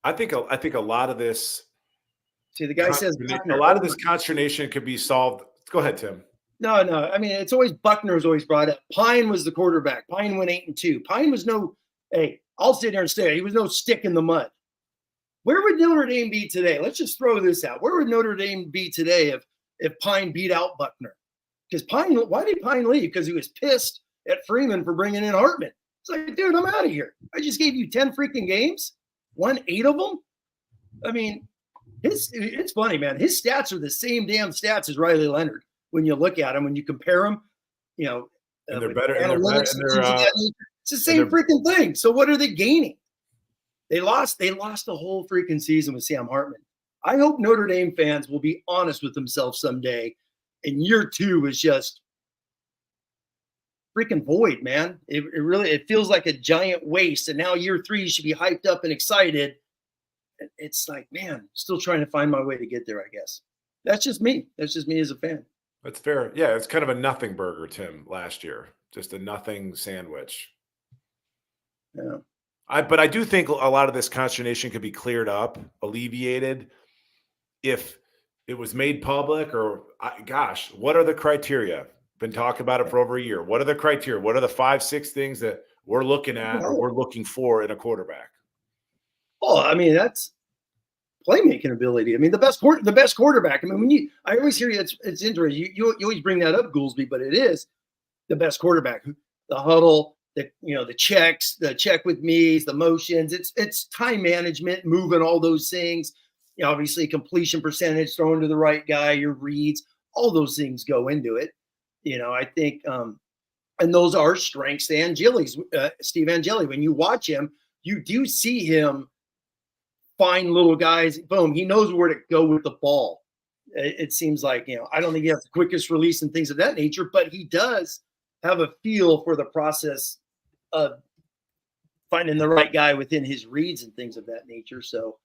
I think a lot of this. See, the guy says a lot of this consternation could be solved. Go ahead, Tim. No. I mean, it's always Buckner's always brought up. Pine was the quarterback. Pine went 8-2. Pine was no. Hey, I'll sit here and say he was no stick in the mud. Where would Notre Dame be today? Let's just throw this out. Where would Notre Dame be today if Pine beat out Buckner? Because why did Pine leave? Because he was pissed at Freeman for bringing in Hartman. It's like, dude, I'm out of here. I just gave you 10 freaking games, won 8 of them. I mean, it's funny, man. His stats are the same damn stats as Riley Leonard. When you look at him, when you compare them, and they're better. Analytics, it's the same freaking thing. So what are they gaining? They lost the whole freaking season with Sam Hartman. I hope Notre Dame fans will be honest with themselves someday. And year 2 is just freaking void, man. It feels like a giant waste. And now year 3 should be hyped up and excited. It's like, man, still trying to find my way to get there, I guess. That's just me. That's just me as a fan. That's fair. Yeah, it's kind of a nothing burger, Tim, last year. Just a nothing sandwich. Yeah. But I do think a lot of this consternation could be cleared up, alleviated, if it was made public. Or, gosh, what are the criteria? Been talking about it for over a year. What are the criteria? What are the 5-6 things that we're looking at or we're looking for in a quarterback? Oh, I mean, that's playmaking ability. I mean, the best quarterback. I mean, I always hear you. It's interesting. You always bring that up, Goolsby, but it is the best quarterback. The huddle, the checks, the check with me's, the motions. It's time management, moving all those things. Obviously completion percentage, throwing to the right guy, your reads, all those things go into it. I think, and those are strengths to Steve Angeli. When you watch him, you do see him find little guys. Boom, he knows where to go with the ball. It seems like, I don't think he has the quickest release and things of that nature, but he does have a feel for the process of finding the right guy within his reads and things of that nature. So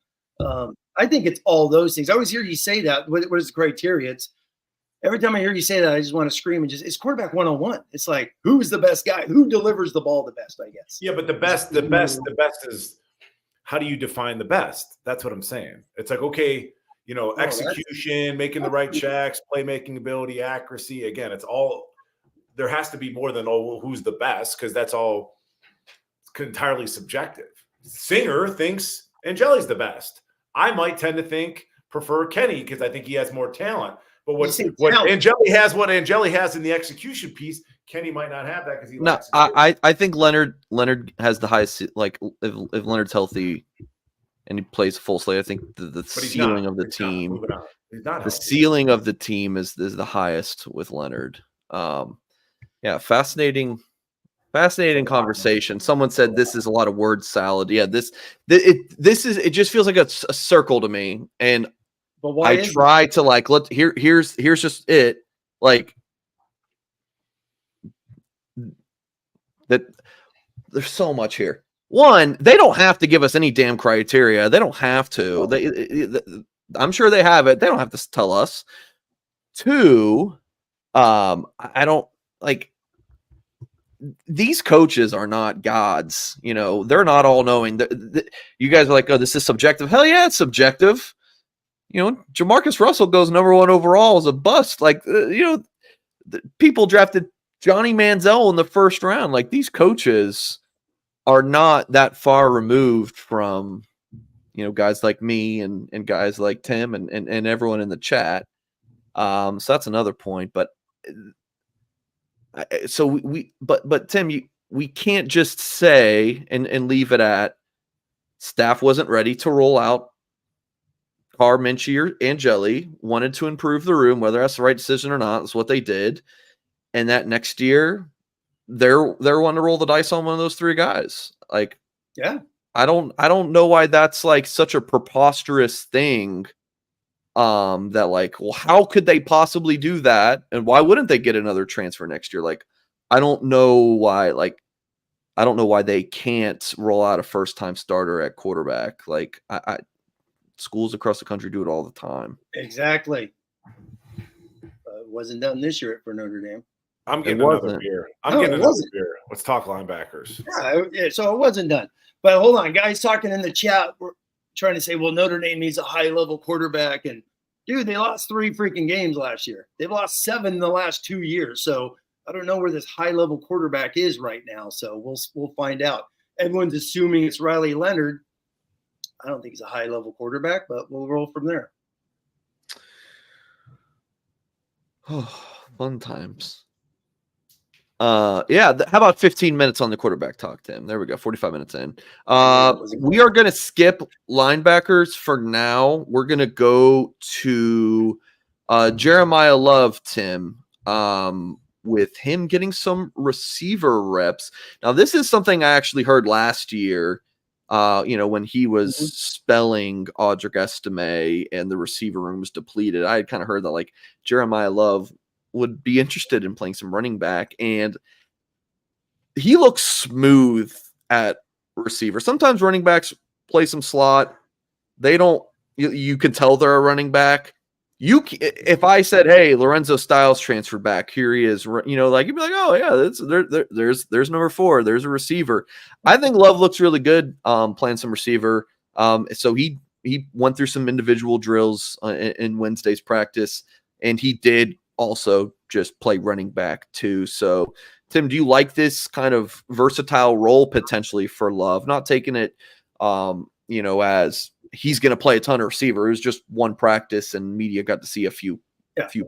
I think it's all those things. I always hear you say that. What is the criteria? It's every time I hear you say that, I just want to scream and it's quarterback 101. It's like, who's the best guy? Who delivers the ball the best, I guess. Yeah, but the best is, how do you define the best? That's what I'm saying. It's like, okay, execution, making the right checks, playmaking ability, accuracy. Again, it's all, there has to be more than, who's the best, because that's all entirely subjective. Singer thinks Angeli's the best. I might tend to prefer Kenny because I think he has more talent. But what Angeli has in the execution piece, Kenny might not have that because he lacks. I think Leonard has the highest. Like if Leonard's healthy and he plays full slate, I think the ceiling of the team, the ceiling of the team is the highest with Leonard. Yeah, fascinating conversation. Someone said this is a lot of word salad. Yeah, it just feels like a circle to me. And I try to here's just it. Like that there's so much here. One, they don't have to give us any damn criteria. They don't have to. I'm sure they have it. They don't have to tell us. Two, I don't like. These coaches are not gods, they're not all knowing. You guys are like, oh, this is subjective. Hell yeah, it's subjective. Jamarcus Russell goes number 1 overall as a bust. Like, people drafted Johnny Manziel in the first round. Like, these coaches are not that far removed from, guys like me and guys like Tim and everyone in the chat. So that's another point. But but Tim, we can't just say and leave it at staff wasn't ready to roll out Carr, Minchie, or Angeli, wanted to improve the room, whether that's the right decision or not. That's what they did. And that next year, they're wanting to roll the dice on one of those 3 guys. Like, yeah, I don't know why that's like such a preposterous thing. That like, well, how could they possibly do that? And why wouldn't they get another transfer next year? Like, I don't know why. Like, I don't know why they can't roll out a first-time starter at quarterback. Like, schools across the country do it all the time. Exactly. It wasn't done this year for Notre Dame. I'm getting another beer. Let's talk linebackers. Yeah, so it wasn't done. But hold on, guys talking in the chat. We're trying to say, well, Notre Dame needs a high-level quarterback. And, dude, they lost 3 freaking games last year. They've lost 7 in the last 2 years. So I don't know where this high-level quarterback is right now. So we'll find out. Everyone's assuming it's Riley Leonard. I don't think he's a high-level quarterback, but we'll roll from there. Oh, fun times. Yeah. How about 15 minutes on the quarterback talk, Tim? There we go. 45 minutes in. We are going to skip linebackers for now. We're going to go to Jeremiyah Love, Tim, with him getting some receiver reps. Now, this is something I actually heard last year, when he was spelling Audric Estime and the receiver room was depleted. I had kind of heard that like Jeremiyah Love would be interested in playing some running back, and he looks smooth at receiver. Sometimes running backs play some slot. They don't, you can tell they're a running back. if I said, "Hey, Lorenzo Styles transferred back, here he is," like you'd be like, "Oh yeah, there's number 4, there's a receiver." I think Love looks really good playing some receiver. So he went through some individual drills in Wednesday's practice, and he did also just play running back too. So, Tim, do you like this kind of versatile role potentially for Love? Not taking it, as he's going to play a ton of receiver. It was just one practice, and media got to see a few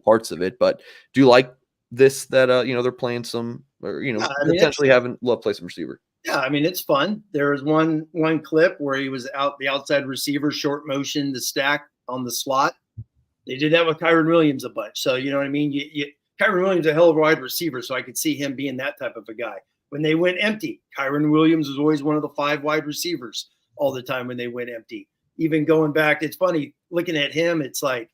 parts of it. But do you like this that they're playing some, or potentially having Love play some receiver? Yeah, I mean, it's fun. There was one clip where he was the outside receiver, short motion, the stack on the slot. They did that with Kyren Williams a bunch. So, you know what I mean? Kyren Williams is a hell of a wide receiver, so I could see him being that type of a guy. When they went empty, Kyren Williams was always one of the 5 wide receivers all the time when they went empty. Even going back, it's funny, looking at him, it's like,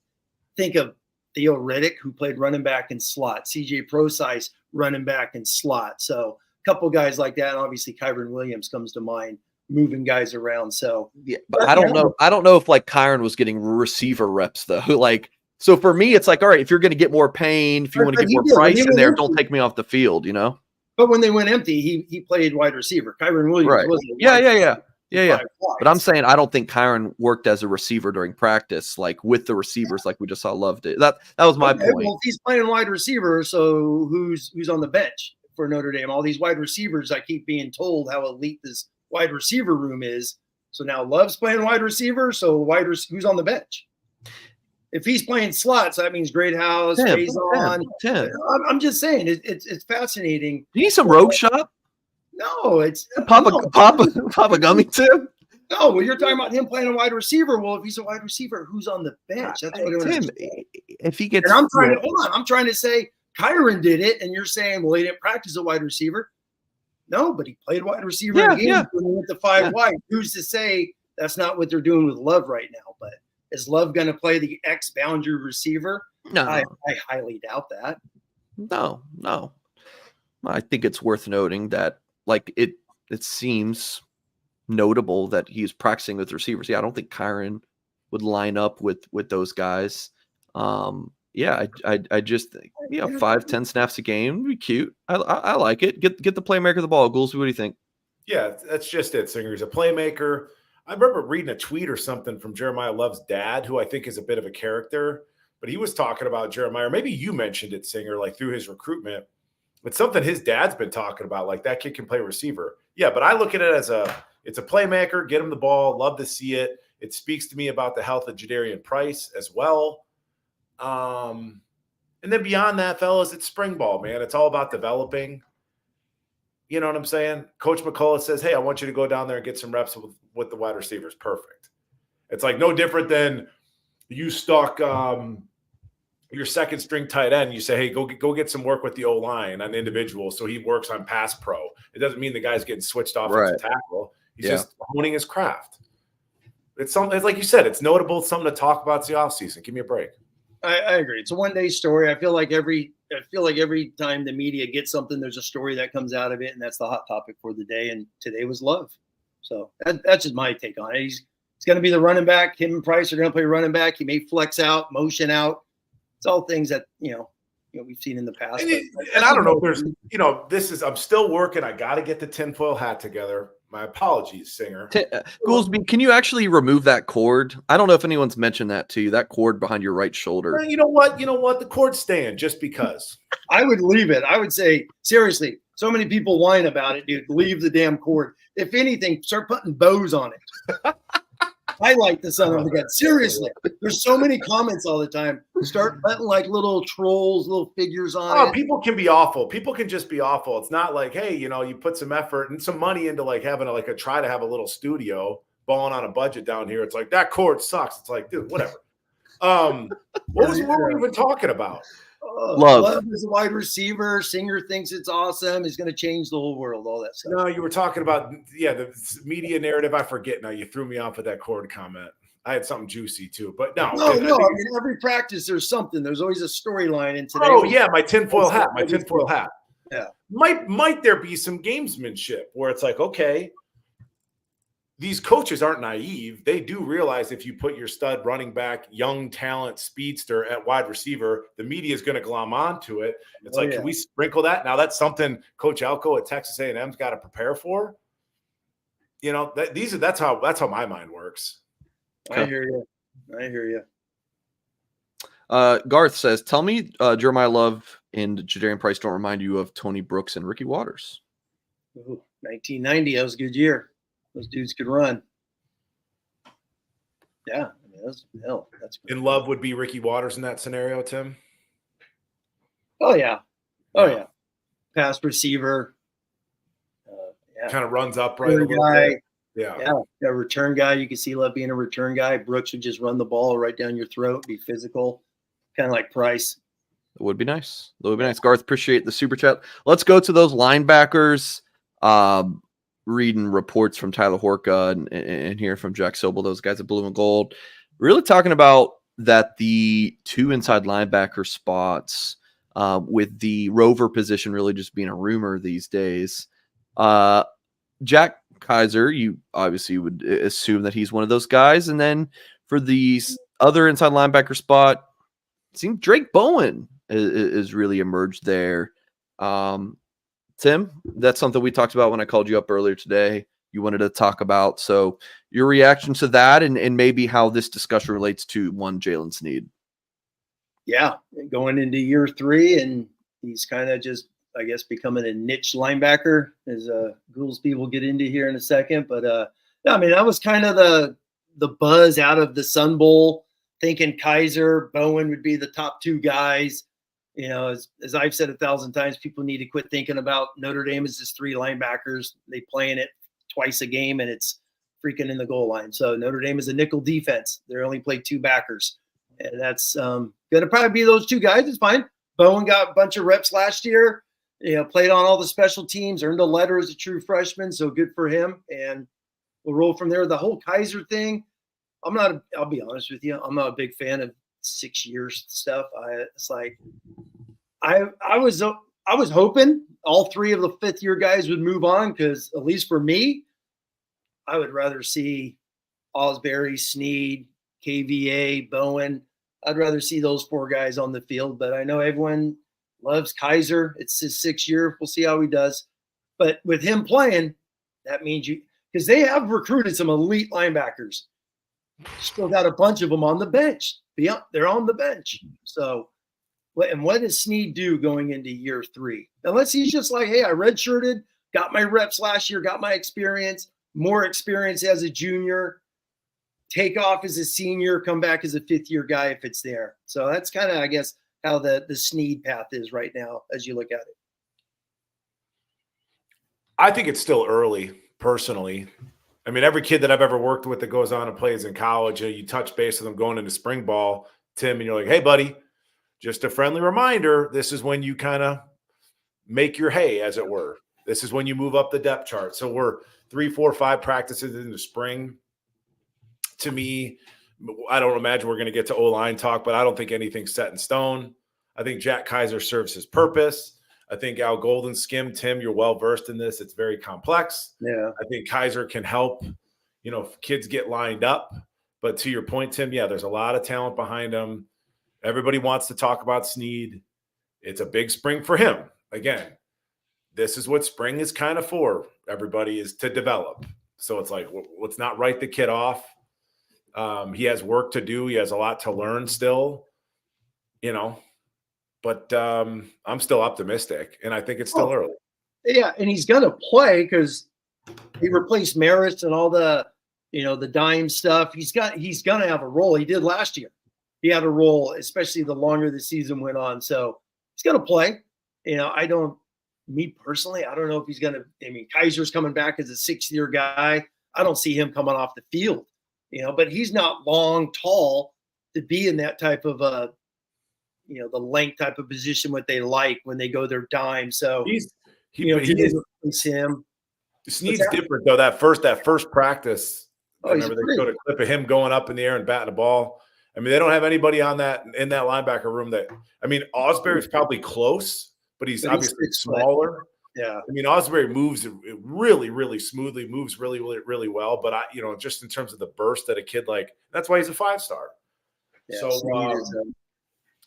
think of Theo Riddick, who played running back and slot, CJ Procise, running back and slot. So a couple guys like that, and obviously Kyren Williams comes to mind, moving guys around. So yeah, but I don't know. I don't know if like Kyren was getting receiver reps though. Like, so for me, it's like, all right, if you're going to get more pain, if you want to get more price in there, don't take me off the field, But when they went empty, he played wide receiver. Kyren Williams wasn't. Yeah. But I'm saying I don't think Kyren worked as a receiver during practice, like with the receivers, like we just saw Love did. That was my point. Well, he's playing wide receiver, so who's on the bench for Notre Dame? All these wide receivers, I keep being told how elite this wide receiver room is. So now Love's playing wide receiver, so who's on the bench? If he's playing slots, that means Greathouse, Faison. I'm just saying, it's fascinating. You need some rogue shot? No, it's Papa Gummy too. No, well, you're talking about him playing a wide receiver. Well, if he's a wide receiver, who's on the bench? That's what Tim, if he gets. And I'm trying to say Kyren did it, and you're saying, well, he didn't practice a wide receiver. No, but he played wide receiver in games when he went to 5 wide. Who's to say that's not what they're doing with Love right now? But is Love going to play the X boundary receiver? No, I highly doubt that. No. I think it's worth noting that, like, it seems notable that he's practicing with receivers. Yeah, I don't think Kyren would line up with those guys. I just think 5-10 snaps a game would be cute. I like it. Get the playmaker the ball. Goolsby, what do you think? Yeah, that's just it. Singer, he's a playmaker. I remember reading a tweet or something from Jeremiyah Love's dad, who I think is a bit of a character, but he was talking about Jeremiah, or maybe you mentioned it, Singer, like through his recruitment. It's something his dad's been talking about, like that kid can play receiver. Yeah, but I look at it as it's a playmaker, get him the ball, love to see it. It speaks to me about the health of Jadarian Price as well. And then beyond that, fellas, it's spring ball, man. It's all about developing. You know what I'm saying? Coach McCullough says, hey, I want you to go down there and get some reps with the wide receivers. Perfect. It's like no different than you stuck your second string tight end. You say, hey, go get some work with the O-line on individual so he works on pass pro. It doesn't mean the guy's getting switched off as a tackle. He's just honing his craft. It's something, it's like you said, it's notable. It's something to talk about. It's the offseason. Give me a break. I agree. It's a one-day story. I feel like every time the media gets something, there's a story that comes out of it, and that's the hot topic for the day. And today was Love. So that's just my take on it. He's going to be the running back. Him and Price are going to play running back. He may flex out, motion out. It's all things that we've seen in the past. And I don't know if there's I'm still working. I got to get the tinfoil hat together. My apologies, Singer. Goolsby, can you actually remove that cord? I don't know if anyone's mentioned that to you, that cord behind your right shoulder. You know what? The cord's staying just because. I would leave it. I would say, seriously, so many people whine about it, dude. Leave the damn cord. If anything, start putting bows on it. Highlight the son of the gun. Seriously, there's so many comments all the time. Start putting like little trolls, little figures on it. People can be awful. People can just be awful. It's not like, hey, you put some effort and some money into like having try to have a little studio, balling on a budget down here. It's like that cord sucks. It's like, dude, whatever. What were we even talking about? Love is a wide receiver. Singer thinks it's awesome. He's going to change the whole world. All that stuff. No, you were talking about the media narrative. I forget now. You threw me off with that cord comment. I had something juicy too, but no. I mean, every practice there's something. There's always a storyline in today. Oh yeah, my tinfoil hat. My tinfoil hat. Yeah. Might there be some gamesmanship where it's like, okay, these coaches aren't naive. They do realize if you put your stud running back, young talent, speedster at wide receiver, the media is going to glom onto it. It's can we sprinkle that? Now that's something Coach Elko at Texas A&M's got to prepare for. You know, that's how my mind works. I hear you. Garth says, tell me Jeremiyah Love and Jadarian Price don't remind you of Tony Brooks and Ricky Waters. Ooh, 1990, that was a good year. Those dudes could run. Yeah, that's in Love would be Ricky Waters in that scenario, Tim. Oh yeah. Pass receiver. Kind of runs upright a little bit. Yeah, a return guy. You can see Love being a return guy. Brooks would just run the ball right down your throat, be physical, kind of like Price. It would be nice. Garth, appreciate the super chat. Let's go to those linebackers. Reading reports from Tyler Horka and hear from Jack Sobel, those guys at Blue and Gold, really talking about that the 2 inside linebacker spots, with the rover position really just being a rumor these days. Jack Kaiser, you obviously would assume that he's one of those guys. And then for the other inside linebacker spot, it seemed Drake Bowen is really emerged there. Tim, that's something we talked about when I called you up earlier today. You wanted to talk about. So your reaction to that and maybe how this discussion relates to one Jalen Sneed. Yeah, going into year 3, and he's kind of just, I guess, becoming a niche linebacker, as Goolsby will get into here in a second. But I mean, that was kind of the buzz out of the Sun Bowl, thinking Kaiser, Bowen would be the top 2 guys. You know, as I've said 1,000 times, people need to quit thinking about Notre Dame as just 3 linebackers. They playing it twice a game, and it's freaking in the goal line. So Notre Dame is a nickel defense. They only play 2 backers, and that's going to probably be those 2 guys. It's fine. Bowen got a bunch of reps last year. You know, played on all the special teams, earned a letter as a true freshman, so good for him. And we'll roll from there. The whole Kaiser thing, I'll be honest with you, I'm not a big fan of 6 years stuff. I was hoping all 3 of the 5th year guys would move on, because at least for me, I would rather see Osbury, Sneed, KVA, Bowen. I'd rather see those 4 guys on the field. But I know everyone loves Kaiser. It's his 6th year. We'll see how he does. But with him playing, that means because they have recruited some elite linebackers. Still got a bunch of them on the bench. They're on the bench. So, and what does Sneed do going into year 3? Unless he's just like, hey, I redshirted, got my reps last year, got my experience, more experience as a junior, take off as a senior, come back as a 5th year guy if it's there. So that's kind of, I guess, how the Sneed path is right now as you look at it. I think it's still early, personally. I mean, every kid that I've ever worked with that goes on and plays in college, you touch base with them going into spring ball, Tim, and you're like, hey, buddy, just a friendly reminder, this is when you kind of make your hay, as it were. This is when you move up the depth chart. So we're 3, 4, 5 practices in the spring. To me, I don't imagine we're going to get to O-line talk, but I don't think anything's set in stone. I think Jack Kaiser serves his purpose. I think Al Golden Skim, Tim, you're well-versed in this. It's very complex. Yeah. I think Kaiser can help, kids get lined up. But to your point, Tim, yeah, there's a lot of talent behind him. Everybody wants to talk about Sneed. It's a big spring for him. Again, this is what spring is kind of for. Everybody is to develop. So it's like, let's not write the kid off. He has work to do. He has a lot to learn still, but I'm still optimistic, and I think it's still early. Yeah, and he's going to play because he replaced Morrison and all the, the dime stuff. He's going to have a role. He did last year. He had a role, especially the longer the season went on. So he's going to play. Me personally, I don't know if he's going to. Kaiser's coming back as a 6th year guy. I don't see him coming off the field, but he's not long, tall to be in that type of the length type of position, what they like when they go their dime. So he is replace him. Sneed's different though. That first practice, I remember they showed a clip of him going up in the air and batting a ball. I mean, they don't have anybody in that linebacker room Osbury's probably close, but he's obviously smaller. Yeah. I mean, Osbury moves really, really smoothly, moves really, really, really well. But just in terms of the burst that a kid that's why he's a 5-star. Yeah, So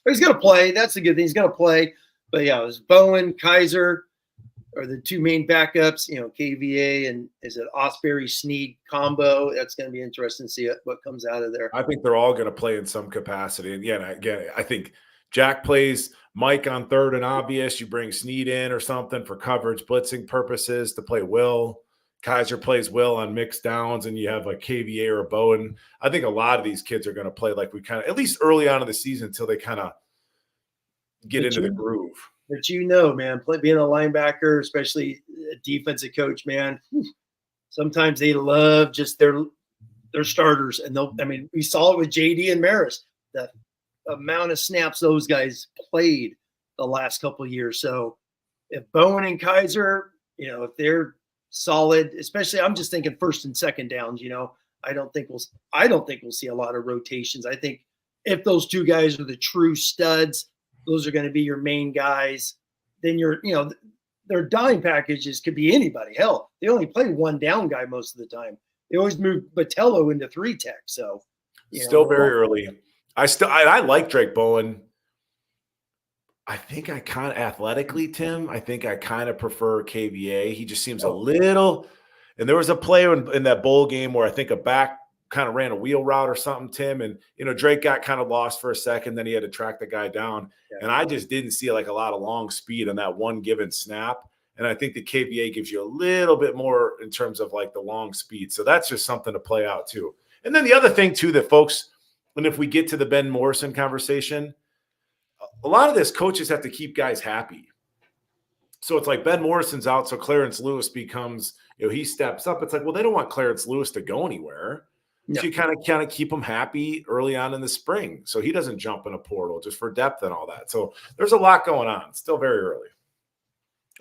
he's going to play. That's a good thing. He's going to play. But yeah, it was Bowen, Kaiser are the two main backups. KVA and is it Osbury Snead combo? That's going to be interesting to see what comes out of there. I think they're all going to play in some capacity. And again, I think Jack plays Mike on third and obvious. You bring Snead in or something for coverage, blitzing purposes to play Will. Kaiser plays Will on mixed downs, and you have like KVA or Bowen. I think a lot of these kids are going to play like we kind of, at least early on in the season, until they kind of get into the groove. But man, being a linebacker, especially a defensive coach, man, sometimes they love just their starters. And we saw it with JD and Maris, the amount of snaps those guys played the last couple of years. So if Bowen and Kaiser, if they're solid, especially I'm just thinking first and second downs, I don't think we'll see a lot of rotations. I think if those two guys are the true studs, those are going to be your main guys. Then their dime packages could be anybody. Hell, they only play one down guy most of the time. They always move Botello into 3-tech. So still very early. I like Drake Bowen. I think I kind of athletically, Tim, I think I kind of prefer KVA. He just seems a little, and there was a play in that bowl game where I think a back kind of ran a wheel route or something, Tim, and Drake got kind of lost for a second, then he had to track the guy down. Yeah. And I just didn't see like a lot of long speed on that one given snap. And I think the KVA gives you a little bit more in terms of like the long speed. So that's just something to play out too. And then the other thing too that folks, and if we get to the Ben Morrison conversation, a lot of this coaches have to keep guys happy. So it's like Ben Morrison's out, so Clarence Lewis becomes, he steps up. It's like, well, they don't want Clarence Lewis to go anywhere. No. So you kind of keep him happy early on in the spring, so he doesn't jump in a portal just for depth and all that. So there's a lot going on. It's still very early.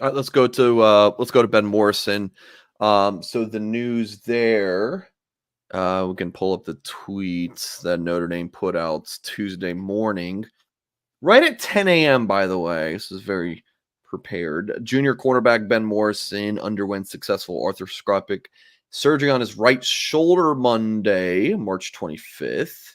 All right, let's go to Ben Morrison. So the news there, we can pull up the tweets that Notre Dame put out Tuesday morning, right at 10 a.m. By the way, this is very prepared. Junior cornerback Ben Morrison underwent successful arthroscopic surgery on his right shoulder Monday, March 25th,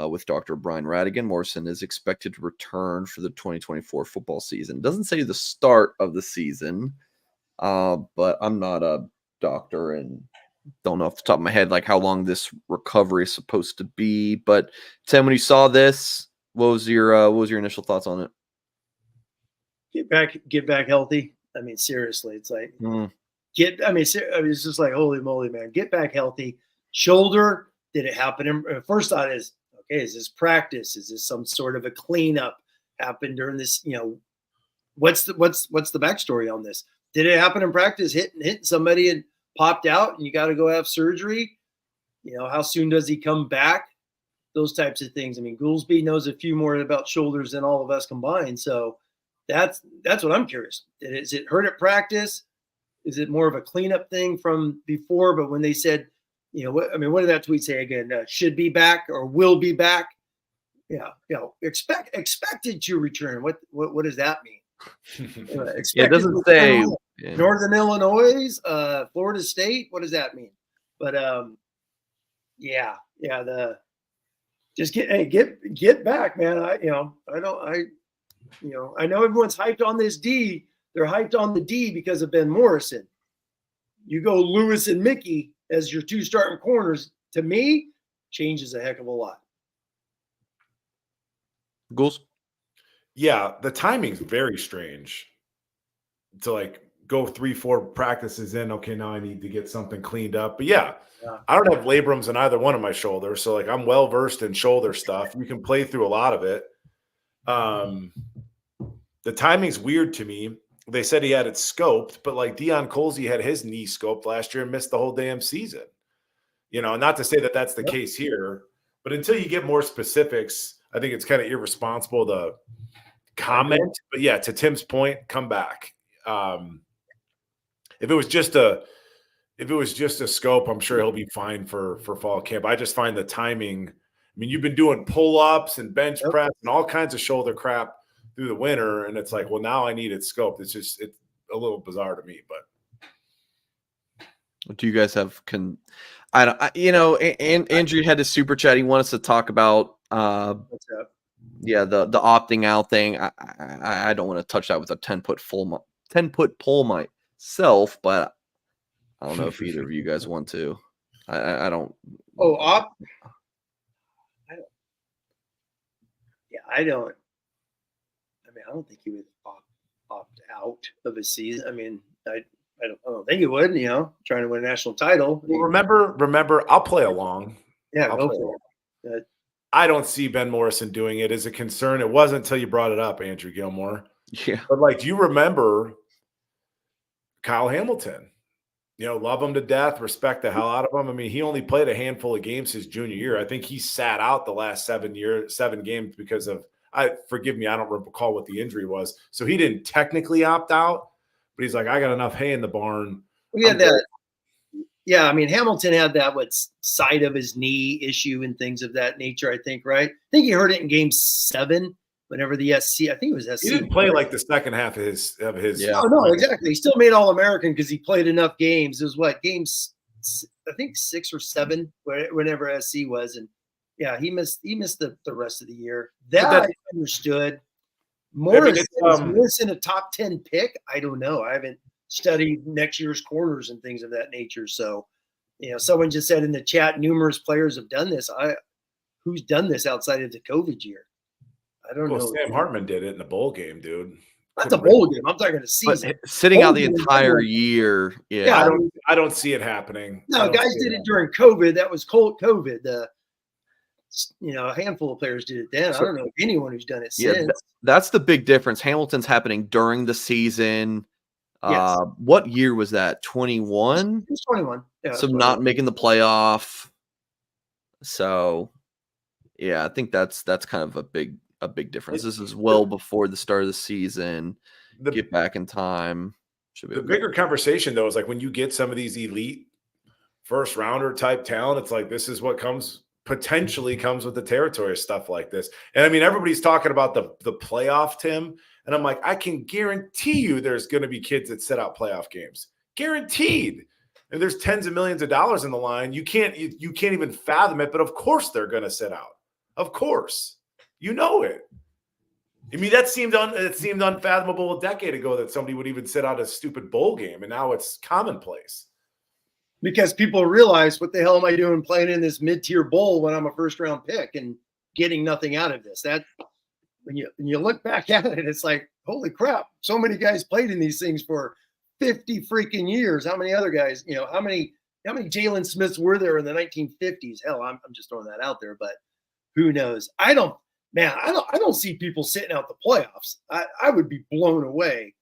with Dr. Brian Radigan. Morrison is expected to return for the 2024 football season. It doesn't say the start of the season, but I'm not a doctor and don't know off the top of my head like how long this recovery is supposed to be. But Tim, when you saw this, what was your initial thoughts on it? Get back healthy. I mean, seriously, it's like it's just like, holy moly, man, get back healthy. Shoulder, did it happen? First thought is, okay, is this practice? Is this some sort of a cleanup happened during this? What's the backstory on this? Did it happen in practice? Hit somebody and popped out, and you got to go have surgery? How soon does he come back? Those types of things. I mean, Goolsby knows a few more about shoulders than all of us combined. So that's what I'm curious. Is it hurt at practice? Is it more of a cleanup thing from before? But when they said, what did that tweet say again? Should be back or will be back? Yeah, expected to return. What does that mean? It doesn't say Northern Illinois, Florida State. What does that mean? But just get back, man. I know everyone's hyped on this D. They're hyped on the D because of Ben Morrison. You go Lewis and Mickey as your two starting corners, to me, changes a heck of a lot. Goals? Yeah, the timing's very strange to like go 3-4 practices in. Okay, now I need to get something cleaned up. But yeah, I don't have labrums in either one of my shoulders. So like I'm well versed in shoulder stuff. You can play through a lot of it. The timing's weird to me. They said he had it scoped, but like Deion Colsey had his knee scoped last year and missed the whole damn season. Not to say that that's the case here, but until you get more specifics, I think it's kind of irresponsible to comment. But yeah, to Tim's point, come back. If it was just a scope, I'm sure he'll be fine for fall camp. I just find the timing. I mean, you've been doing pull-ups and bench press and all kinds of shoulder crap through the winter, and it's like, well, now I need it scoped. It's just a little bizarre to me. But do you guys have Andrew had his super chat. He wants us to talk about What's up? yeah, the opting out thing. I don't want to touch that with a 10-foot pole myself, but I don't know if either of you guys want to. I don't. Oh, opt. I don't. I mean, I don't think he would opt out of a season. I mean, I don't think he would. Trying to win a national title. Well, remember, I'll play along. Yeah, go for it. I don't see Ben Morrison doing it as a concern. It wasn't until you brought it up, Andrew Gilmore. Yeah. But do you remember Kyle Hamilton? Love him to death, respect the hell out of him. I mean, he only played a handful of games his junior year. I think he sat out the last 7 games because of, forgive me, I don't recall what the injury was. So he didn't technically opt out, but he's like, I got enough hay in the barn. We had that. Yeah, I mean, Hamilton had that side of his knee issue and things of that nature, I think, right? I think he heard it in game 7 whenever the SC, I think it was SC. He didn't play the second half of his. Yeah. Oh, no, exactly. He still made All-American because he played enough games. It was games, I think 6 or 7, whenever SC was. And yeah, he missed the rest of the year. That I understood. Morrison is missing a top 10 pick. I don't know. I haven't studied next year's corners and things of that nature. So, someone just said in the chat, numerous players have done this. Who's done this outside of the COVID year? I don't know. Sam Hartman did it in the bowl game, dude. That's a bowl game. I'm talking a season. But sitting out the entire year. Yeah. I don't see it happening. No, guys did it during COVID. That was COVID. A handful of players did it then. I don't know anyone who's done it since. That's the big difference. Hamilton's happening during the season. Yes. What year was that? 21? It was 21. Yeah, so not making the playoff. So yeah, I think that's kind of a big difference. This is well before the start of the season. Get back in time. The bigger conversation though is when you get some of these elite first rounder type talent, it's this is what potentially comes with the territory, stuff like this. And I mean, everybody's talking about the playoff, Tim. And I'm I can guarantee you there's going to be kids that sit out playoff games. Guaranteed. And there's tens of millions of dollars in the line. You can't even fathom it, but of course they're going to sit out. Of course. You know it. I mean, it seemed unfathomable a decade ago that somebody would even sit out a stupid bowl game, and now it's commonplace. Because people realize, what the hell am I doing playing in this mid-tier bowl when I'm a first-round pick and getting nothing out of this? That when you look back at it, it's holy crap! So many guys played in these things for 50 freaking years. How many other guys? How many Jalen Smiths were there in the 1950s? Hell, I'm just throwing that out there, but who knows? I don't see people sitting out the playoffs. I would be blown away.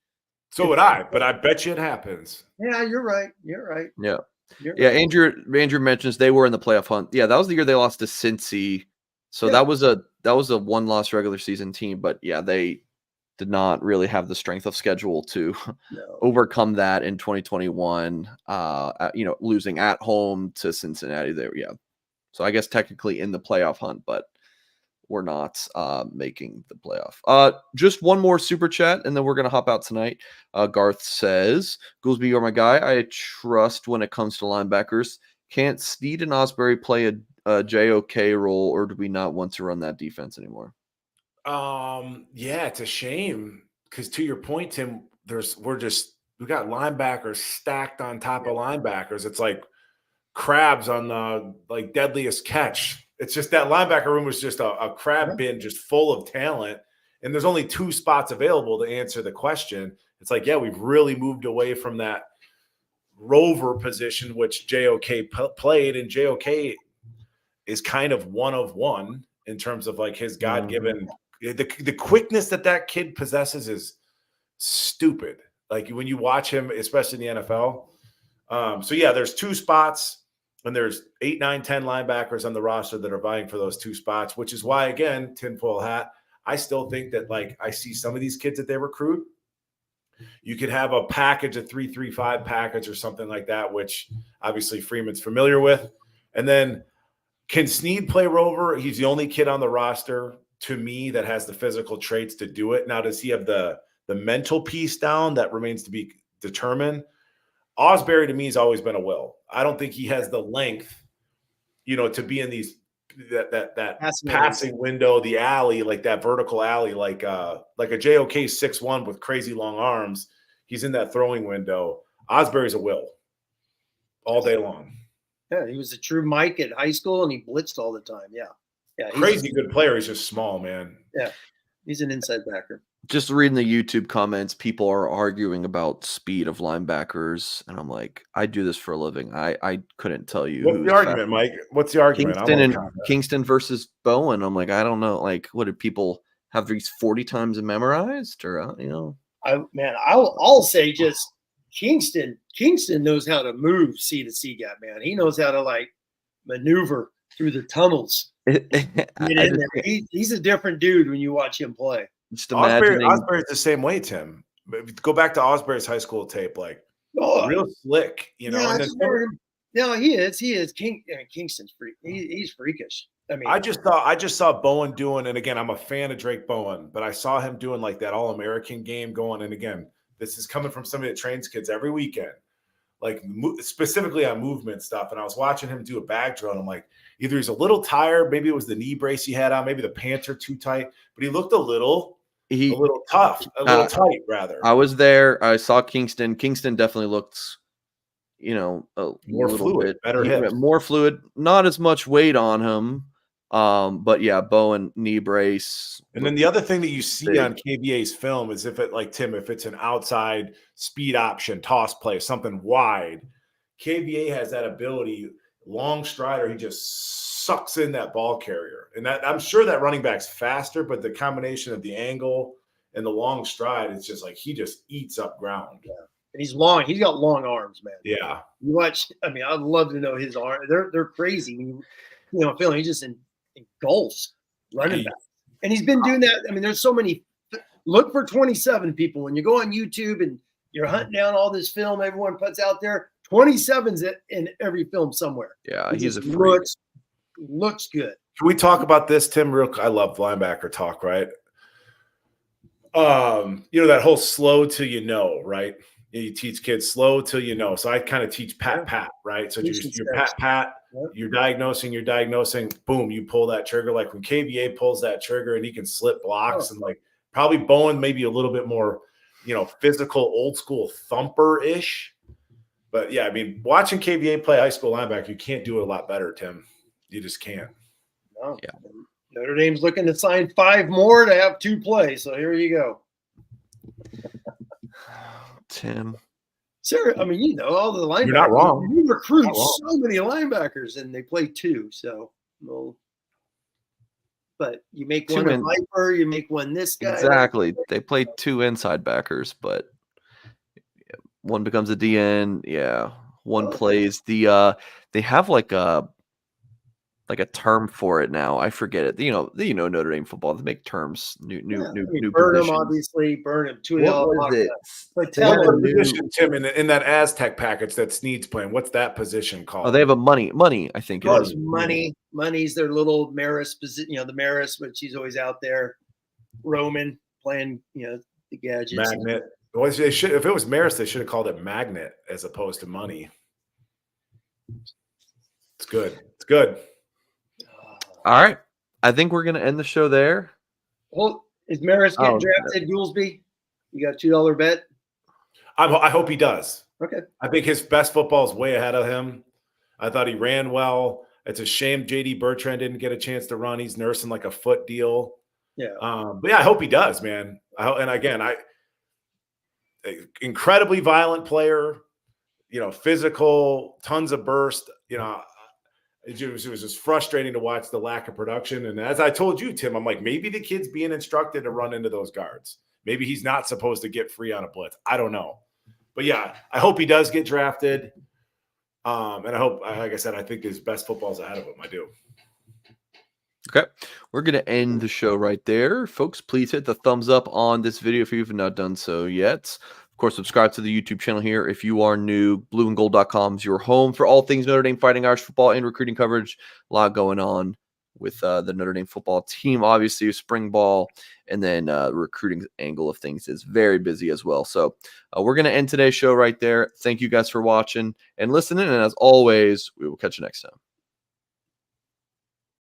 So would I, but I bet you it happens. Yeah, you're right. Yeah. You're right. Andrew mentions they were in the playoff hunt. Yeah, that was the year they lost to Cincy. So that was a one-loss regular season team, but yeah, they did not really have the strength of schedule to overcome that in 2021. Losing at home to Cincinnati there. Yeah. So I guess technically in the playoff hunt, but we're not making the playoff. Just one more super chat, and then we're going to hop out tonight. Garth says, Goolsby, you're my guy. I trust when it comes to linebackers. Can't Snead and Osbury play a JOK role, or do we not want to run that defense anymore? Yeah, it's a shame because to your point, Tim, we got linebackers stacked on top of linebackers. It's like crabs on the deadliest catch. It's just that linebacker room was just a crab bin, just full of talent. And there's only 2 spots available to answer the question. It's we've really moved away from that rover position, which JOK played. And JOK is kind of one of one in terms of his God-given, the quickness that kid possesses is stupid. When you watch him, especially in the NFL. So yeah, there's 2 spots. And there's 8, 9, 10 linebackers on the roster that are vying for those 2 spots, which is why, again, tinfoil hat, I still think that I see some of these kids that they recruit. You could have a package, a 3-3-5 package or something like that, which obviously Freeman's familiar with. And then can Snead play rover? He's the only kid on the roster to me that has the physical traits to do it. Now, does he have the mental piece down? That remains to be determine. Osbury to me has always been a will. I don't think he has the length, to be in these that passing window, the alley, like that vertical alley, like a JOK 6'1" with crazy long arms. He's in that throwing window. Osbury's a will all day long. Yeah, he was a true Mike at high school, and he blitzed all the time. Yeah, crazy good player. He's just small, man. Yeah, he's an inside backer. Just reading the YouTube comments, people are arguing about speed of linebackers, and I'm like, I do this for a living. I couldn't tell you. What's the argument, Mike? What's the argument? Kingston versus Bowen. I'm like, I don't know. Like, what did people have these 40 times memorized, or I'll say just Kingston knows how to move C to C gap, man. He knows how to maneuver through the tunnels. He's a different dude when you watch him play. Just imagining Osbury's the same way, Tim. Go back to Osbury's high school tape, real slick, Yeah, he is. Kingston's freak. He's freakish. I mean, I just saw Bowen doing, and again, I'm a fan of Drake Bowen, but I saw him doing that All-American game going, and again, this is coming from somebody that trains kids every weekend, specifically on movement stuff. And I was watching him do a bag drill, and I'm like, either he's a little tired, maybe it was the knee brace he had on, maybe the pants are too tight, but he looked a little tough, a little tight, rather. I was there. I saw Kingston. Kingston definitely looked, more fluid, better hips. More fluid, not as much weight on him. But yeah, Bowen knee brace. And then the other thing that you see on KVA's film is if it's an outside speed option, toss play, something wide, KVA has that ability, long strider, he just sucks in that ball carrier. And that I'm sure that running back's faster, but the combination of the angle and the long stride, it's just he just eats up ground. Yeah. And he's long. He's got long arms, man. Yeah. You watch, I'd love to know his arms. They're crazy. When you feeling he just engulfs running back. And he's been doing that. There's so many. Look for 27 people. When you go on YouTube and you're hunting down all this film everyone puts out there, 27's in every film somewhere. Yeah, he's a freak. Looks good. Can we talk about this, Tim? I love linebacker talk, right? That whole slow till right? You teach kids slow till So I kind of teach pat, right? So you're pat, you're diagnosing, boom, you pull that trigger. Like when KVA pulls that trigger and he can slip blocks and probably Bowen maybe a little bit more, physical, old school thumper-ish. But yeah, watching KVA play high school linebacker, you can't do it a lot better, Tim. You just can't. No. Yeah. Notre Dame's looking to sign 5 more to have 2 play. So here you go. Tim. Sir, all the linebackers. You're not wrong. You recruit so many linebackers and they play 2. So, but you make one a Viper, you make one this guy. Exactly. They play 2 inside backers, but one becomes a DN. Yeah. One plays they have a term for it now. I forget it. Notre Dame football. They make terms. New Burnham, obviously. Burnham. What is it? Position, Tim, in that Aztec package that Snead's playing. What's that position called? Oh, they have a money. I think. Oh, it's money. Money's their little Maris position. The Maris, but she's always out there. Roman playing. The gadgets. Magnet. Well, if it was Maris, they should have called it Magnet as opposed to money. It's good. It's good. All right. I think we're going to end the show there. Well, is Maris getting drafted, Goolsby? You got a $2 bet? I hope he does. Okay. I think his best football is way ahead of him. I thought he ran well. It's a shame J.D. Bertrand didn't get a chance to run. He's nursing a foot deal. Yeah. But yeah, I hope he does, man. Incredibly violent player, physical, tons of burst, It was just frustrating to watch the lack of production. And as I told you, Tim, I'm like, maybe the kid's being instructed to run into those guards. Maybe he's not supposed to get free on a blitz. I don't know. But yeah, I hope he does get drafted. And I hope, like I said, I think his best football's ahead of him. I do. Okay. We're going to end the show right there. Folks, please hit the thumbs up on this video if you've not done so yet. Of course, subscribe to the YouTube channel here if you are new. blueandgold.com is your home for all things Notre Dame Fighting Irish football and recruiting coverage. A lot going on with the Notre Dame football team. Obviously, spring ball and then recruiting angle of things is very busy as well. So we're going to end today's show right there. Thank you guys for watching and listening. And as always, we will catch you next time.